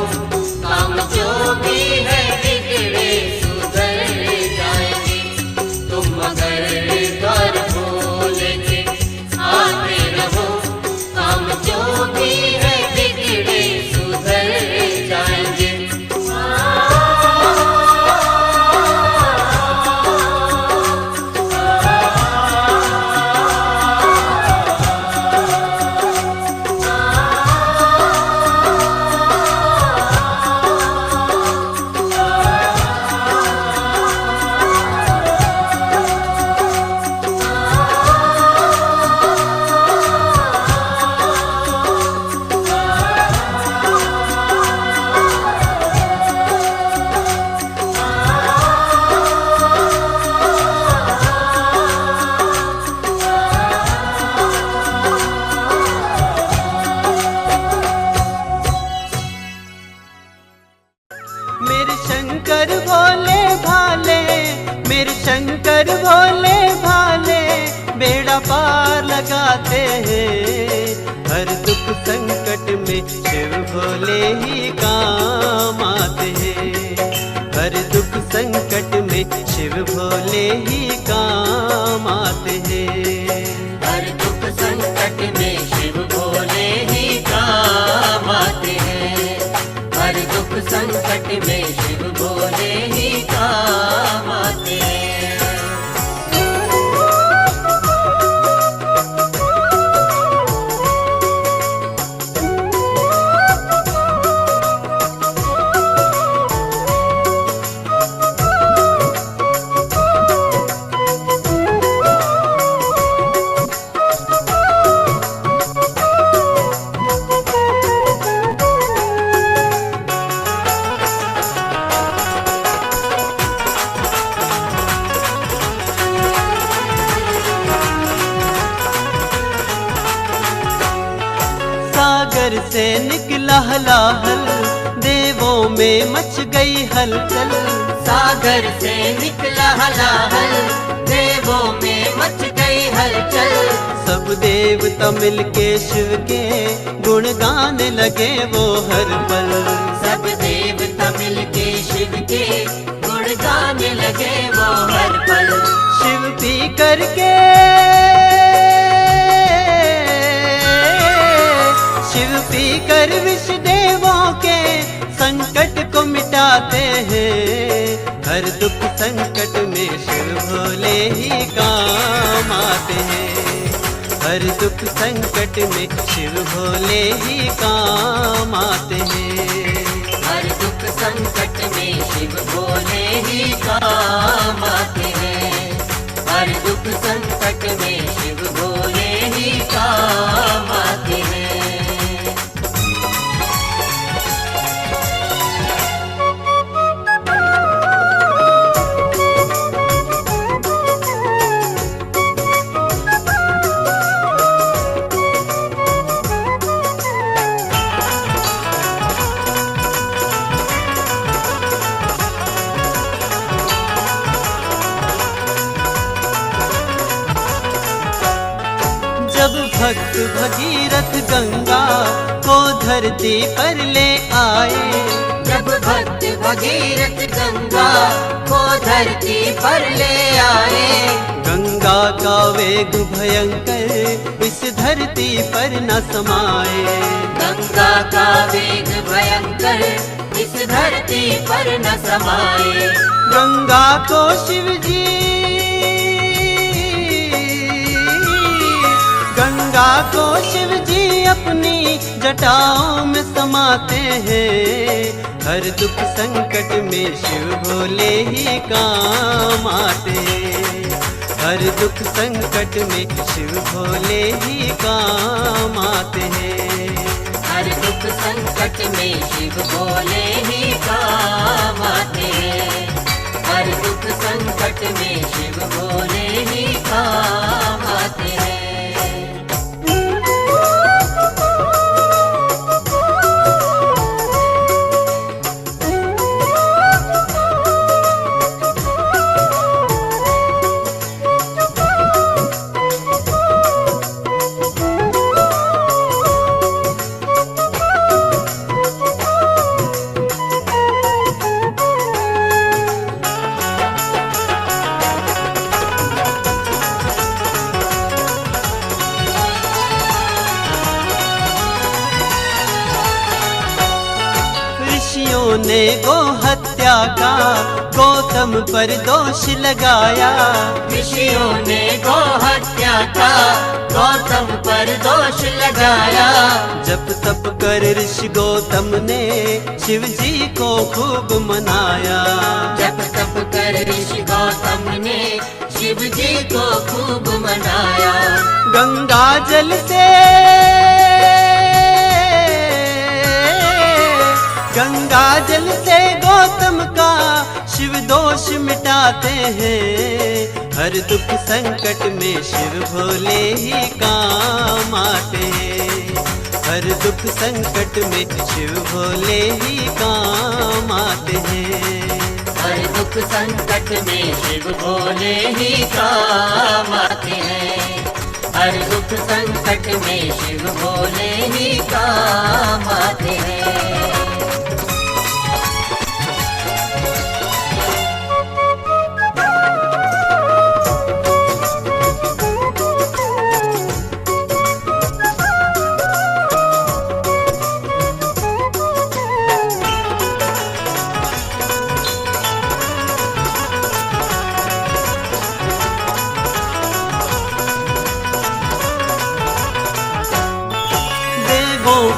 काम जो भी है बिगड़े सुधर जाएंगे। तुम मगर द्वार भोले के आते रहो, काम जो भी है बिगड़े सुधर जाएंगे। मेरे शंकर भोले भाले, मेरे शंकर भोले भाले, बेड़ा पार लगाते हैं। हर दुख संकट में शिव भोले ही काम आते हैं। हर दुख संकट में शिव भोले ही काम आते हैं। हर दुख संकट में शिव भोले ही काम आते में शिव भोले ही काम आते हैं। सागर से निकला हलाहल, देवों में मच गई हलचल। सागर से निकला हलाहल, देवों में मच गई हलचल। सब देवता मिलके शिव के गुण गाने लगे वो हर पल। सब देवता मिलके शिव के गुण गाने लगे वो हर पल। शिव पी करके शिव पी कर विष देवों के संकट को मिटाते हैं। हर दुख संकट में शिव भोले ही काम आते हैं। हर दुख संकट में शिव भोले ही काम आते हैं। हर दुख संकट में शिव भोले ही काम आते हैं। हर दुख संकट में शिव भोले ही काम आते हैं। जब भक्त भगीरथ गंगा को धरती पर ले आए। जब भक्त भगीरथ गंगा को धरती पर ले आए। गंगा का वेग भयंकर इस धरती पर न समाए। गंगा का वेग भयंकर इस धरती पर न समाए। गंगा को शिव जी गंगा को शिव जी अपनी जटाओं में समाते हैं। हर दुख संकट में शिव भोले ही काम आते हैं। हर दुख संकट में शिव भोले ही काम आते हैं। हर दुख संकट में शिव भोले ही काम आते हैं। हर दुख संकट में शिव भोले ही काम आते हैं। ऋषियों ने गो हत्या का गौतम पर दोष लगाया। ऋषियों ने गो हत्या का गौतम पर दोष लगाया। जप तप कर ऋषि गौतम ने शिव जी को खूब मनाया। जप तप कर ऋषि गौतम ने शिव जी को खूब मनाया। गंगा जल से गंगा जल से गौतम का शिव दोष मिटाते हैं। हर दुख संकट में शिव भोले ही काम आते हैं। हर दुख संकट में शिव भोले ही काम आते हैं। हर दुख संकट में शिव भोले ही काम आते हैं। हर दुख संकट में शिव भोले ही काम आते हैं।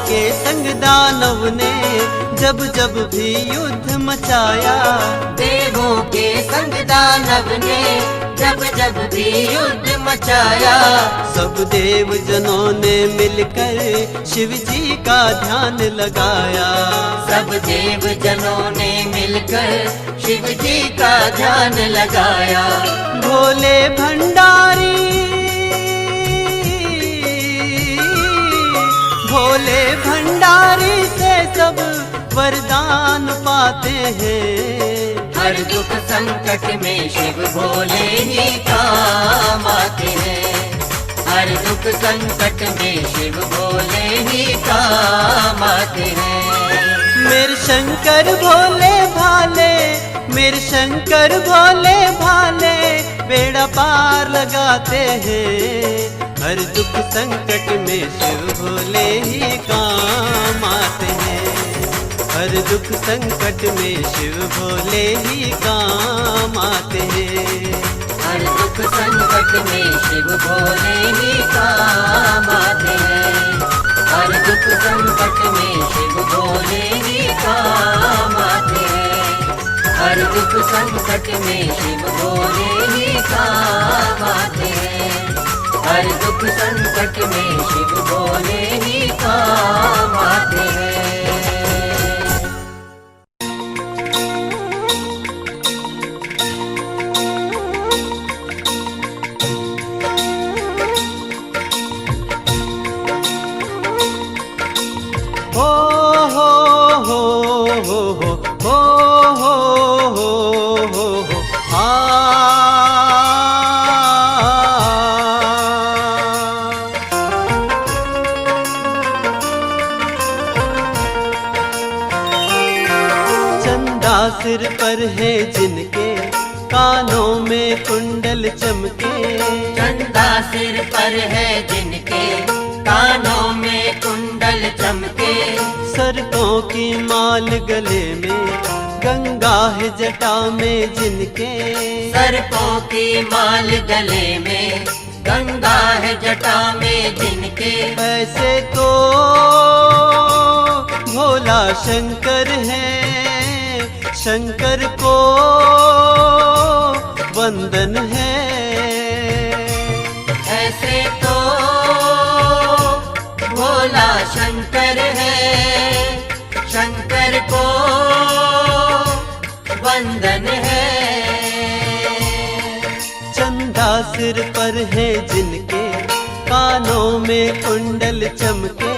के संग दानव ने जब जब भी युद्ध मचाया, देवों के संग दानव ने जब जब भी युद्ध मचाया, सब देव जनों ने मिलकर शिव जी का ध्यान लगाया। सब देव जनों ने मिलकर शिव जी का ध्यान लगाया। भोले भंडारी, भोले भंडारी से सब वरदान पाते हैं। हर दुख संकट में शिव भोले ही काम आते हैं। हर दुख संकट में शिव भोले ही काम आते हैं। मेरे शंकर भोले भाले, मेरे शंकर भोले भाले बेड़ा पार लगाते हैं। हर दुख संकट में शिव भोले ही काम आते हैं। हर दुख संकट में शिव भोले ही काम आते हैं। हर दुख संकट में शिव भोले ही काम आते हैं। हर दुख संकट में शिव भोले ही काम आते हैं। हर दुख संकट में शिव भोले ही काम आते हैं। हर दुख संकट में शिव भोले ही काम आते हैं। सिर पर है जिनके कानों में कुंडल चमके। चंदा सिर पर है जिनके कानों में कुंडल चमके। सरकों की माल गले में गंगा है जटा में जिनके। सरकों की माल गले में गंगा है जटा में जिनके। ऐसे तो भोला शंकर है, शंकर को वंदन है। ऐसे तो भोला शंकर है, शंकर को वंदन है। चंदा सिर पर है जिनके कानों में कुंडल चमके।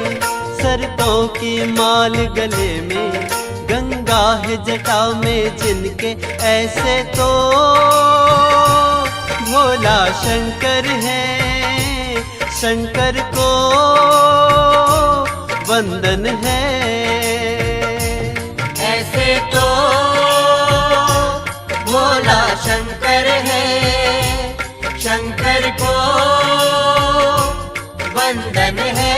सरकों की माल गले में गंगा है जटा में जिनके। ऐसे तो भोला शंकर है, शंकर को वंदन है। ऐसे तो भोला शंकर है, शंकर को वंदन है।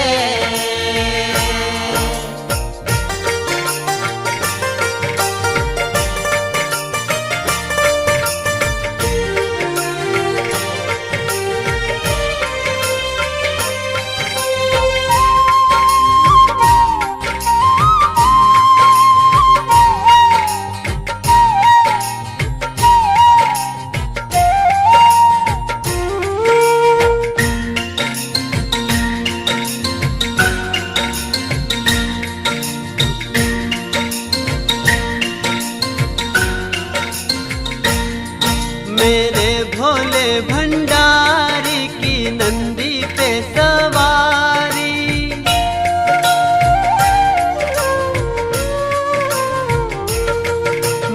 मेरे भोले भंडारी की नंदी पे सवारी।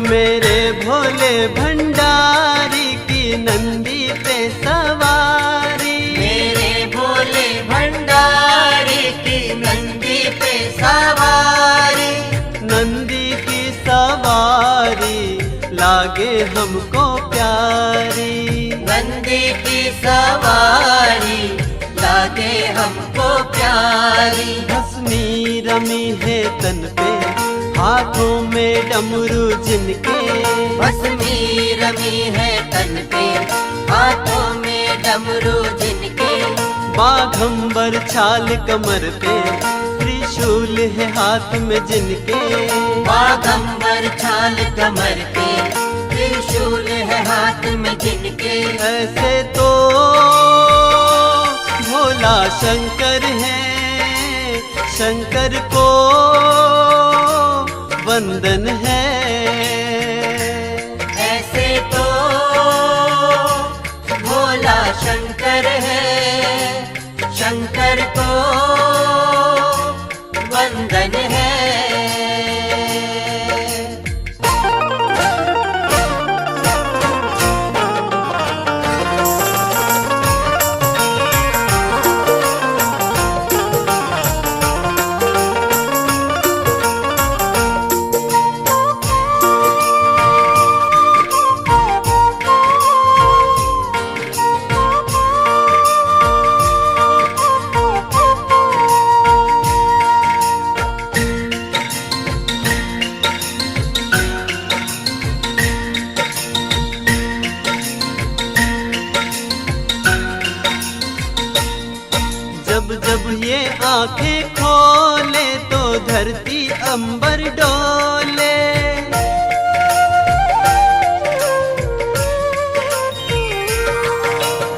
मेरे भोले भंडारी की नंदी पे सवारी। मेरे भोले भंडारी की नंदी पे सवारी। नंदी की सवारी लागे हमको प्यारी। नंदी की सवारी लागे हमको प्यारी। भस्मी रमी है तन पे हाथों में डमरू जिनके। भस्मी रमी है तन पे हाथों में डमरू जिनके। बाघंबर छाल कमर पे त्रिशूल है हाथ में जिनके, बागंबर छाल कमर पे, त्रिशूल है हाथ में जिनके। ऐसे तो भोला शंकर है, शंकर को वंदन है। ऐसे तो भोला शंकर है, शंकर को वंदन है। जब जब ये आंखें खोले तो धरती अंबर डोले,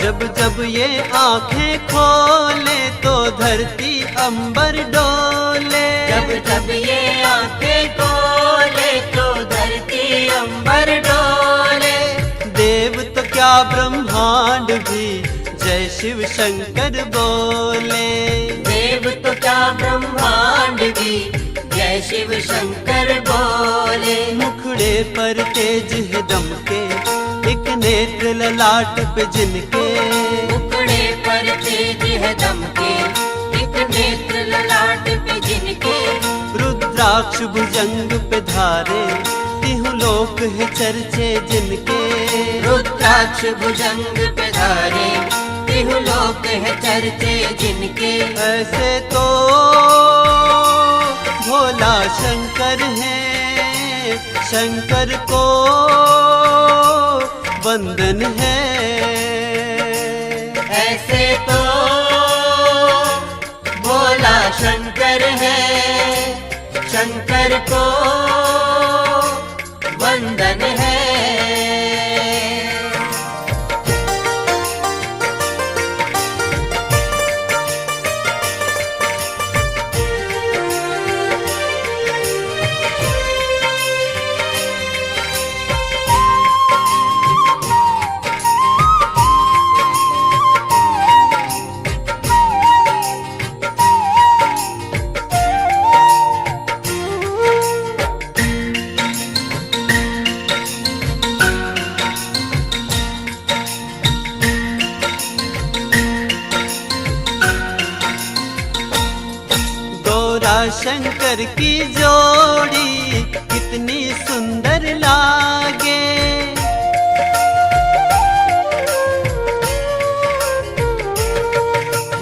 जब जब ये आंखें खोले तो धरती अंबर डोले, जब जब ये आंखें खोले तो धरती अंबर डोले। देव तो क्या ब्रह्मांड भी जय शिव शंकर बोले, देव तो क्या ब्रह्मांड भी जय शिव शंकर बोले। मुखड़े पर तेज है दम के, एक नेत्र ललाट पे जिनके, मुखड़े पर तेज है दम के, एक नेत्र ललाट पे जिनके। रुद्राक्ष भुजंग पे धारे, तिहु लोक है चर्चे जिनके, रुद्राक्ष भुजंग पे धारे, तिहु लोक है चर्चे जिनके। ऐसे तो भोला शंकर है, शंकर को वंदन है। ऐसे तो भोला शंकर है, शंकर को वंदन है। शंकर की जोड़ी कितनी सुंदर लागे,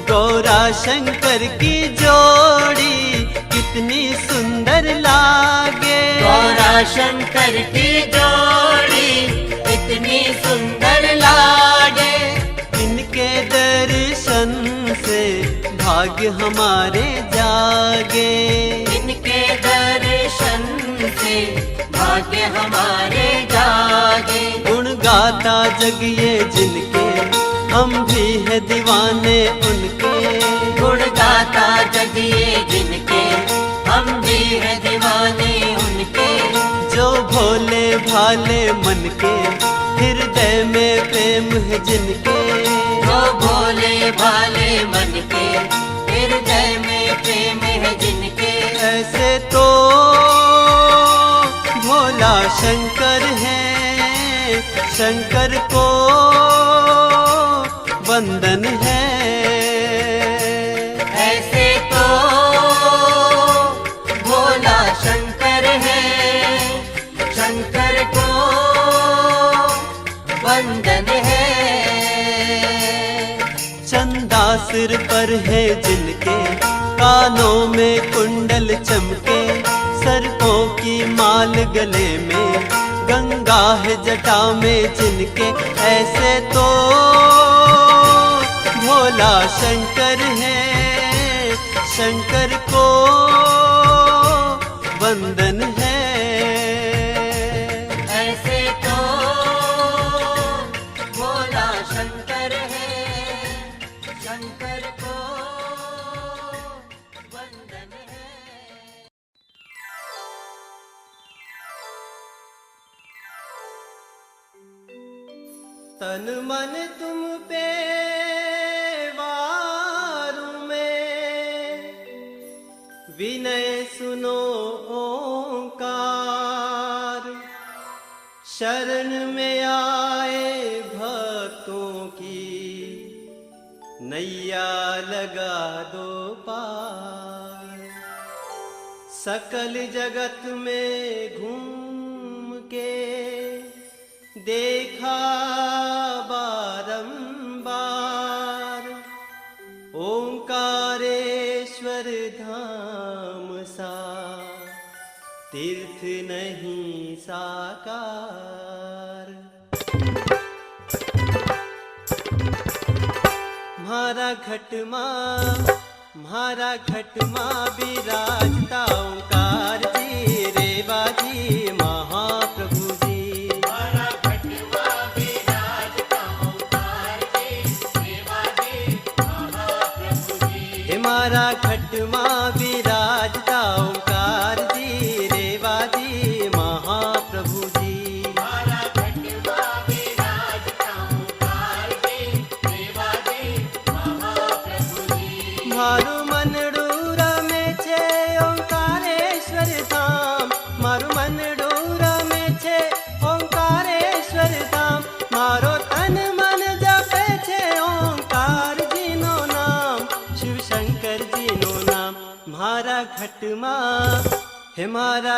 गौरा शंकर की जोड़ी कितनी सुंदर लागे, गौरा शंकर की जोड़ी कितनी सुंदर लागे। इनके दर्शन से भाग्य हमारे जागे, इनके दर्शन से भाग्य हमारे जागे। गुण गाता जग ये जिनके, हम भी है दीवाने उनके, गुण गाता जग ये जिनके, हम भी है दीवाने उनके। जो भोले भाले मन के, हृदय में प्रेम है जिनके, जो भोले भाले मन के, हृदय में प्रेम है जिनके। ऐसे तो भोला शंकर है, शंकर को वंदन है। ऐसे तो भोला शंकर है, शंकर को वंदन है। चंदा सिर पर है जिनके, कानों में कुंडल चमके, सर्पों की माल गले में, गंगा है जटा में जिनके। ऐसे तो भोला शंकर है, शंकर को वंदन है। ऐसे तो भोला शंकर है, शंकर को वंदन है। तन मन तुम पे वारू में, विनय सुनो ओंकार। शरण में आए भक्तों की, नैया लगा दो पार। सकल जगत में घूम के देखा बारंबार, ओंकारेश्वर धाम सा तीर्थ नहीं साकार। म्हारा घटमा विराजता ओंकार जी, रेवा जी महाप्रभु जी। हमारा घटवा विराजता ओंकार जी, रेवा जी महाप्रभु जी। हमारा घटमा विराजता ओंकार जी, रेवा जी महाप्रभु जी। हमारा घटवा विराजता ओंकार जी, रेवा जी महाप्रभु जी। मारू मनडूरा में छे ओंकारेश्वर धाम, मारू मनडूरा में छे ओंकारेश्वर धाम। मारो तन मन जपे छे ओंकार जी नो नाम, शिव शंकर जी नो नाम। म्हारा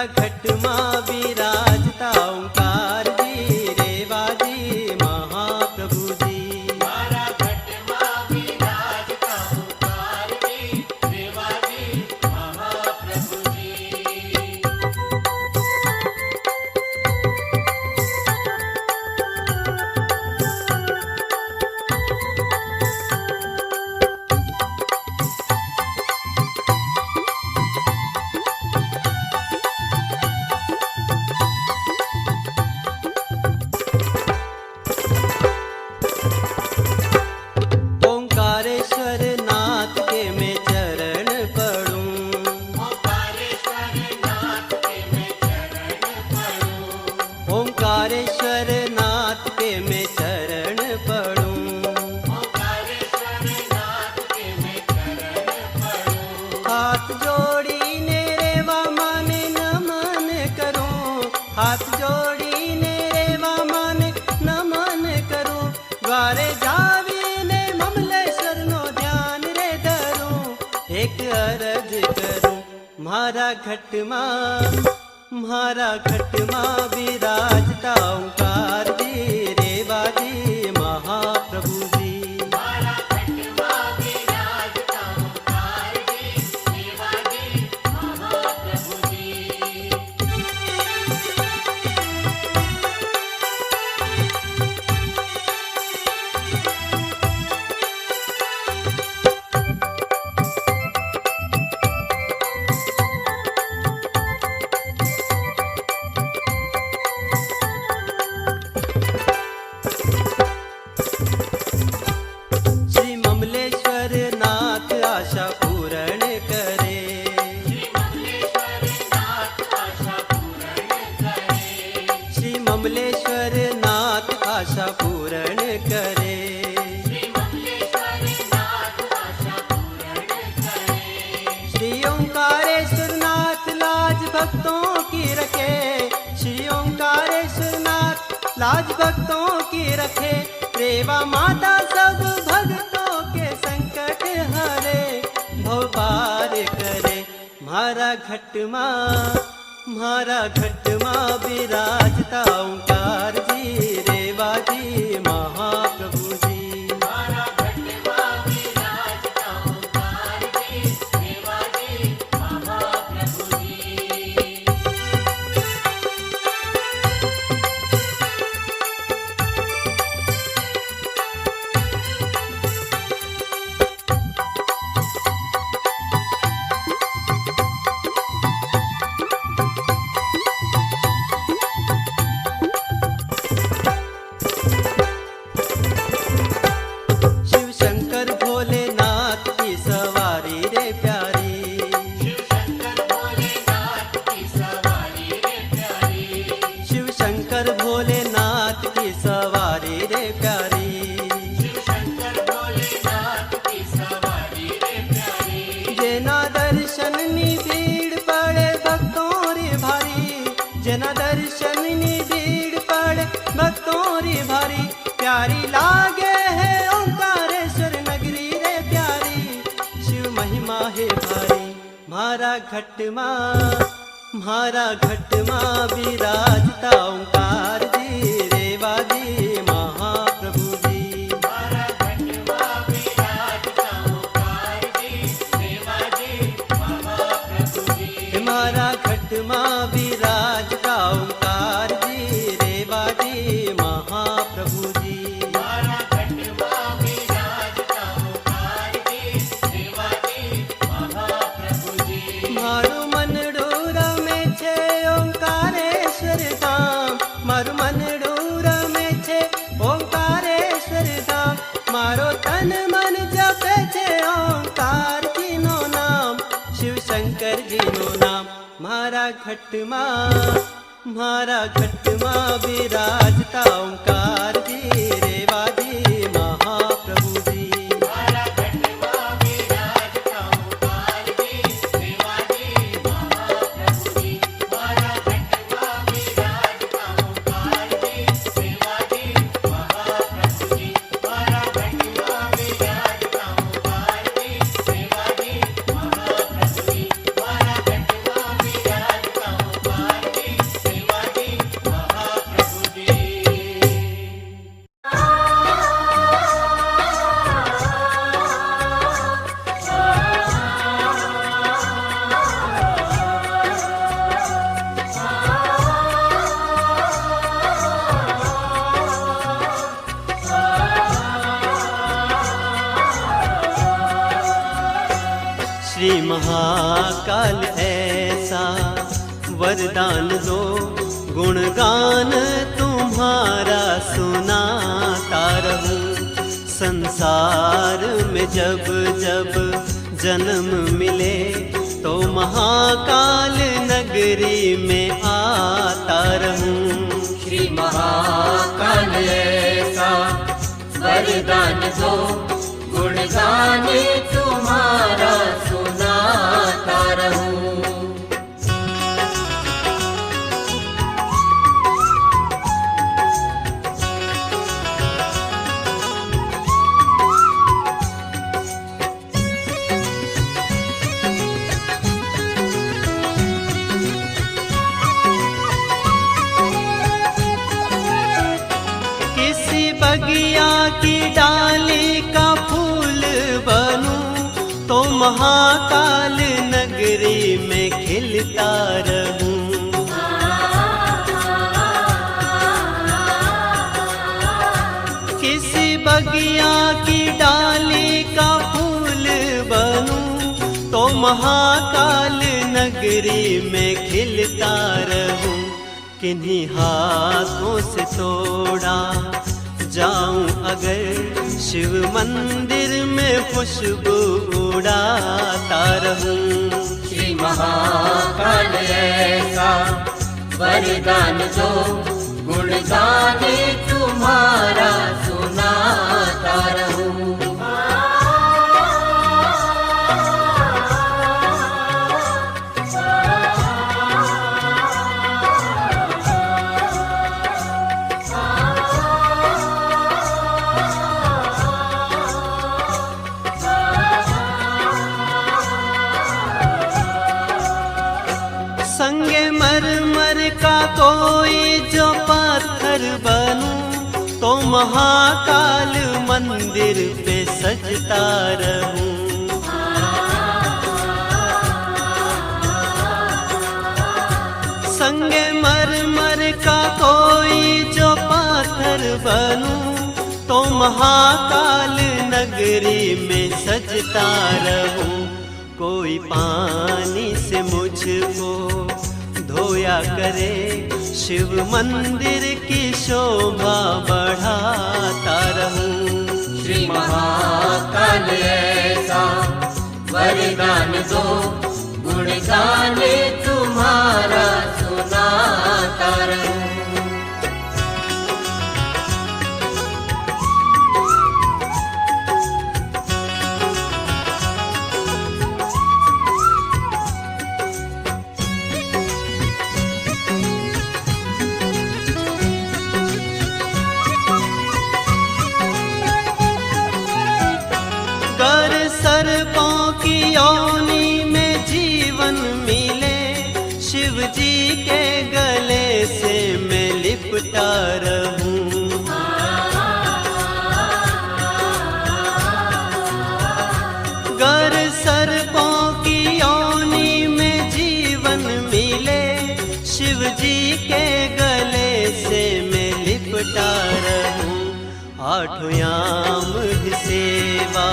घटमा विराजता ओंकार जी, रेवा जी महाप्रभु जी। हमारा घटवा विराजता ओंकार जी, रेवा जी महाप्रभु जी। ओंकारेश्वर नाथ के मैं चरण पढ़ूं, ओंकारेश्वर नाथ के मैं चरण पढ़ूं, ओंकारेश्वर नाथ के मैं चरण पढ़ूं। ओंकारेश्वर नाथ के मैं चरण पढ़ूं। हाथ जोड़ी रेवा माने नमन करूं, हाथ जोड़ी रेवा माने नमन करूं। द्वारे जावी ने ममलेश्वर नो ध्यान रे धरूं, एक अरज करूं। म्हारा घटमा विराजता ओंकार जी, रेवा जी महाप्रभु जी। हमारा घटवा विराजता ओंकार जी, रेवा जी महाप्रभु जी। श्री ममलेश्वर नाथ आशा पूर्ण करे, श्री ममलेश्वर नाथ आशा पूर्ण करे, श्री ममलेश्वर नाथ आशा पूर्ण करे। श्री ममलेश्वर नाथ आशा पूर्ण करे। श्री ओंकारेश्वर नाथ लाज भक्तों की रखे, श्री ओंकारेश्वर नाथ लाज भक्तों की रखे। रेवा माता सब भक्तों के संकट हरे, भव पार करे। म्हारा घटमा विराजता ओंकार जी, रेवा जी महाप्रभु जी। हमारा घटवा विराजता ओंकार जी, रेवा जी महाप्रभु जी। दर्शननी भीड़ पड़ भक्तों री भारी, प्यारी लागे है ओंकारेश्वर नगरी रे प्यारी, शिव महिमा है भारी। म्हारा घट मां विराजता ओंकार जी रेवा जी महाप्रभु जी। हमारा घट मां विराजता ओंकार जी रेवा जी महाप्रभु जी। हमारा घट मां विराजता ओंकार जी रेवा जी महाप्रभु जी। हमारा घट मां विराजता ओंकार जी रेवा जी महाप्रभु जी। मारू मनडूर में छे ओंकारेश्वर धाम, मारू मनडूर में छे ओंकारेश्वर धाम, मारो तन मन जपे छे ओंकार जी नो नाम, शिव शंकर जी नो नाम। मारा घट मां विराजता ओंकार जी रेवा जी महाप्रभु जी। हमारा घट मां विराजता ओंकार जी रेवा जी महाप्रभु जी। हमारा घट मां विराजता ओंकार जी रेवा जी महाप्रभु जी। हमारा घट मां विराजता ओंकार जी रेवा जी महाप्रभु जी। हमारा घट मां विराजता ओंकार जी रेवा जी महाप्रभु जी। श्री महाकाल ऐसा वरदान दो, गुणगान तुम्हारा सुनाता रहूं। संसार में जब जब जन्म मिले तो महाकाल नगरी में आता रहूं। श्री महाकाल ऐसा वरदान दो, गुणगान तुम्हारा सुनाता रहूं। किसी बगिया की डाली का फूल बनूं तो महाकाल नगरी में खिलता रहूं। किसी बगिया की डाली का फूल बनूं तो महाकाल नगरी में खिलता रहूं। किन्हीं हाथों से तोड़ा जाऊं अगर शिव मंदिर में खुशबू उड़ाता रहूं। श्री महाकाल ऐसा वरदान दो, गुणगान तुम्हारा सुनाता रहूं। संगे मरमर का कोई जो पत्थर बनूं तो महाकाल मंदिर पे सजता रहूं। संगे मरमर का कोई जो पत्थर बनूं तो महाकाल नगरी में सजता रहूं। कोई पानी से मुझको धोया करे, शिव मंदिर की शोभा बढ़ाता रहूं। श्री महाकाल ऐसा वरदान दो, गुणगान तुम्हारा सुनाता रहूं। गर सर्पों की योनि में जीवन मिले, शिव जी के गले से मैं लिपटा रहूं। आठों याम की सेवा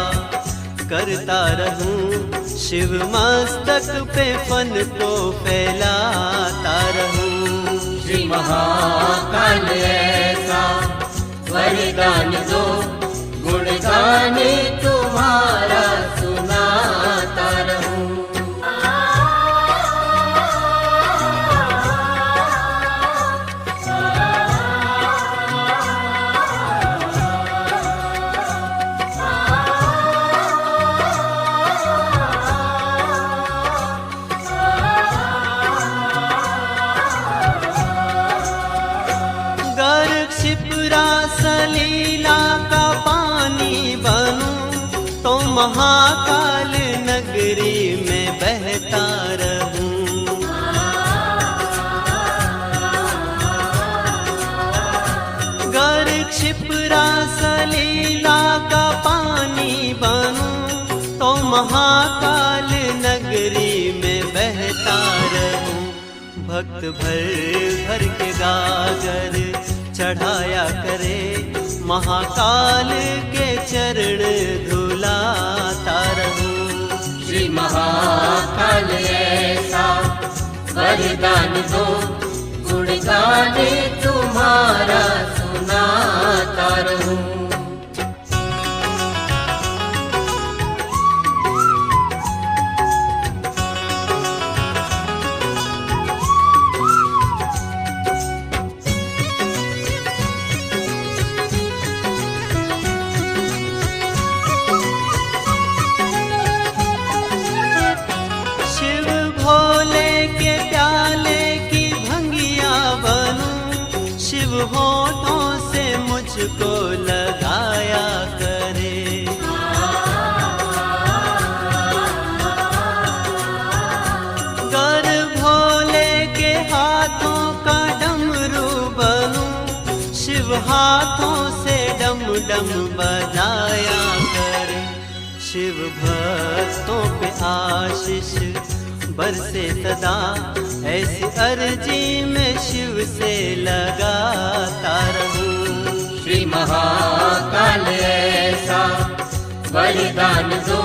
करता रहूं, शिव मस्तक पे फन को फैलाता रहूं। श्री महाकाल ऐसा वरदान दो, गुणगान तुम्हारा सुनाता रहूं। सलीला का पानी बनूं तो महाकाल नगरी में बहता रहूं। गर क्षिप्रा सलीला का पानी बनूं तो महाकाल नगरी में बहता रहूं। भक्त भर भर के गागर चढ़ाया करे, महाकाल के चरण धुलाता रहूं। श्री महाकाल ऐसा वरदान दो, गुणगान तुम्हारा सुनाता रहूं। होठों से मुझको लगाया करे, गर भोले के हाथों का डमरू बनूं, शिव हाथों से डम डम बजाया करे। शिव भक्तों पे आशीष बरसे सदा, ऐसी अर्जी में शिव से लगाता रहूं। श्री महाकाल ऐसा वरदान दो,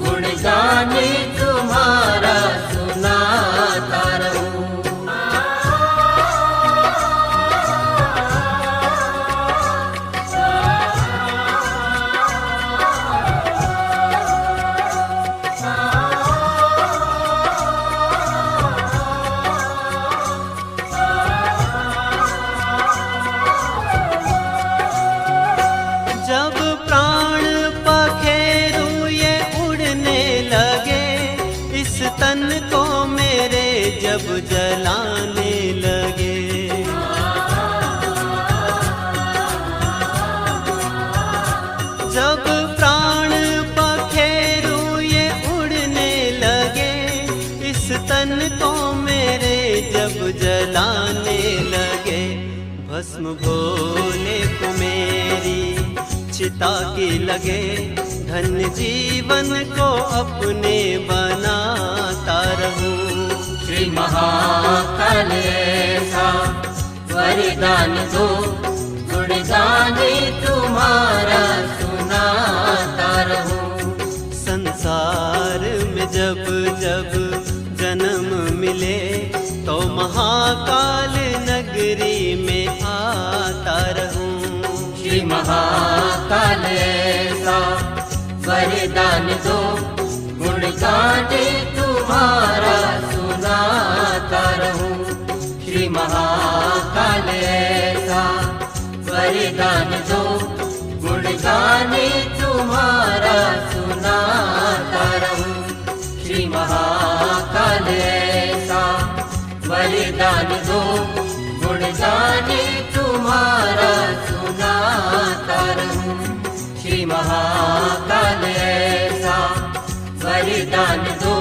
गुणगान तुम्हारा सुनाता रहूं। जब प्राण पखेरु ये उड़ने लगे, इस तन को मेरे जब जलाने लगे, जब प्राण पखेरु ये उड़ने लगे, इस तन को मेरे जब जलाने लगे, भस्म भोले को मेरी चिता की लगे, धन्य जीवन को अपने बनाता रहूं। श्री महाकाल ऐसा वरदान दो, गुणगान तुम्हारा सुनाता रहूं। संसार में जब जब जन्म मिले, तो महाकाल नगरी में आता रहूं। श्री महाकाल ऐसा वरदान दो, गुणगान तुम्हारा सुनाता रहूं। श्री महाकाल ऐसा वरदान दो, गुणगान तुम्हारा सुनाता रहूं। श्री महाकाल ऐसा वरदान दो, गुणगान तुम्हारा सुनाता रहूं। श्री महाकाल ऐसा वरदान दो,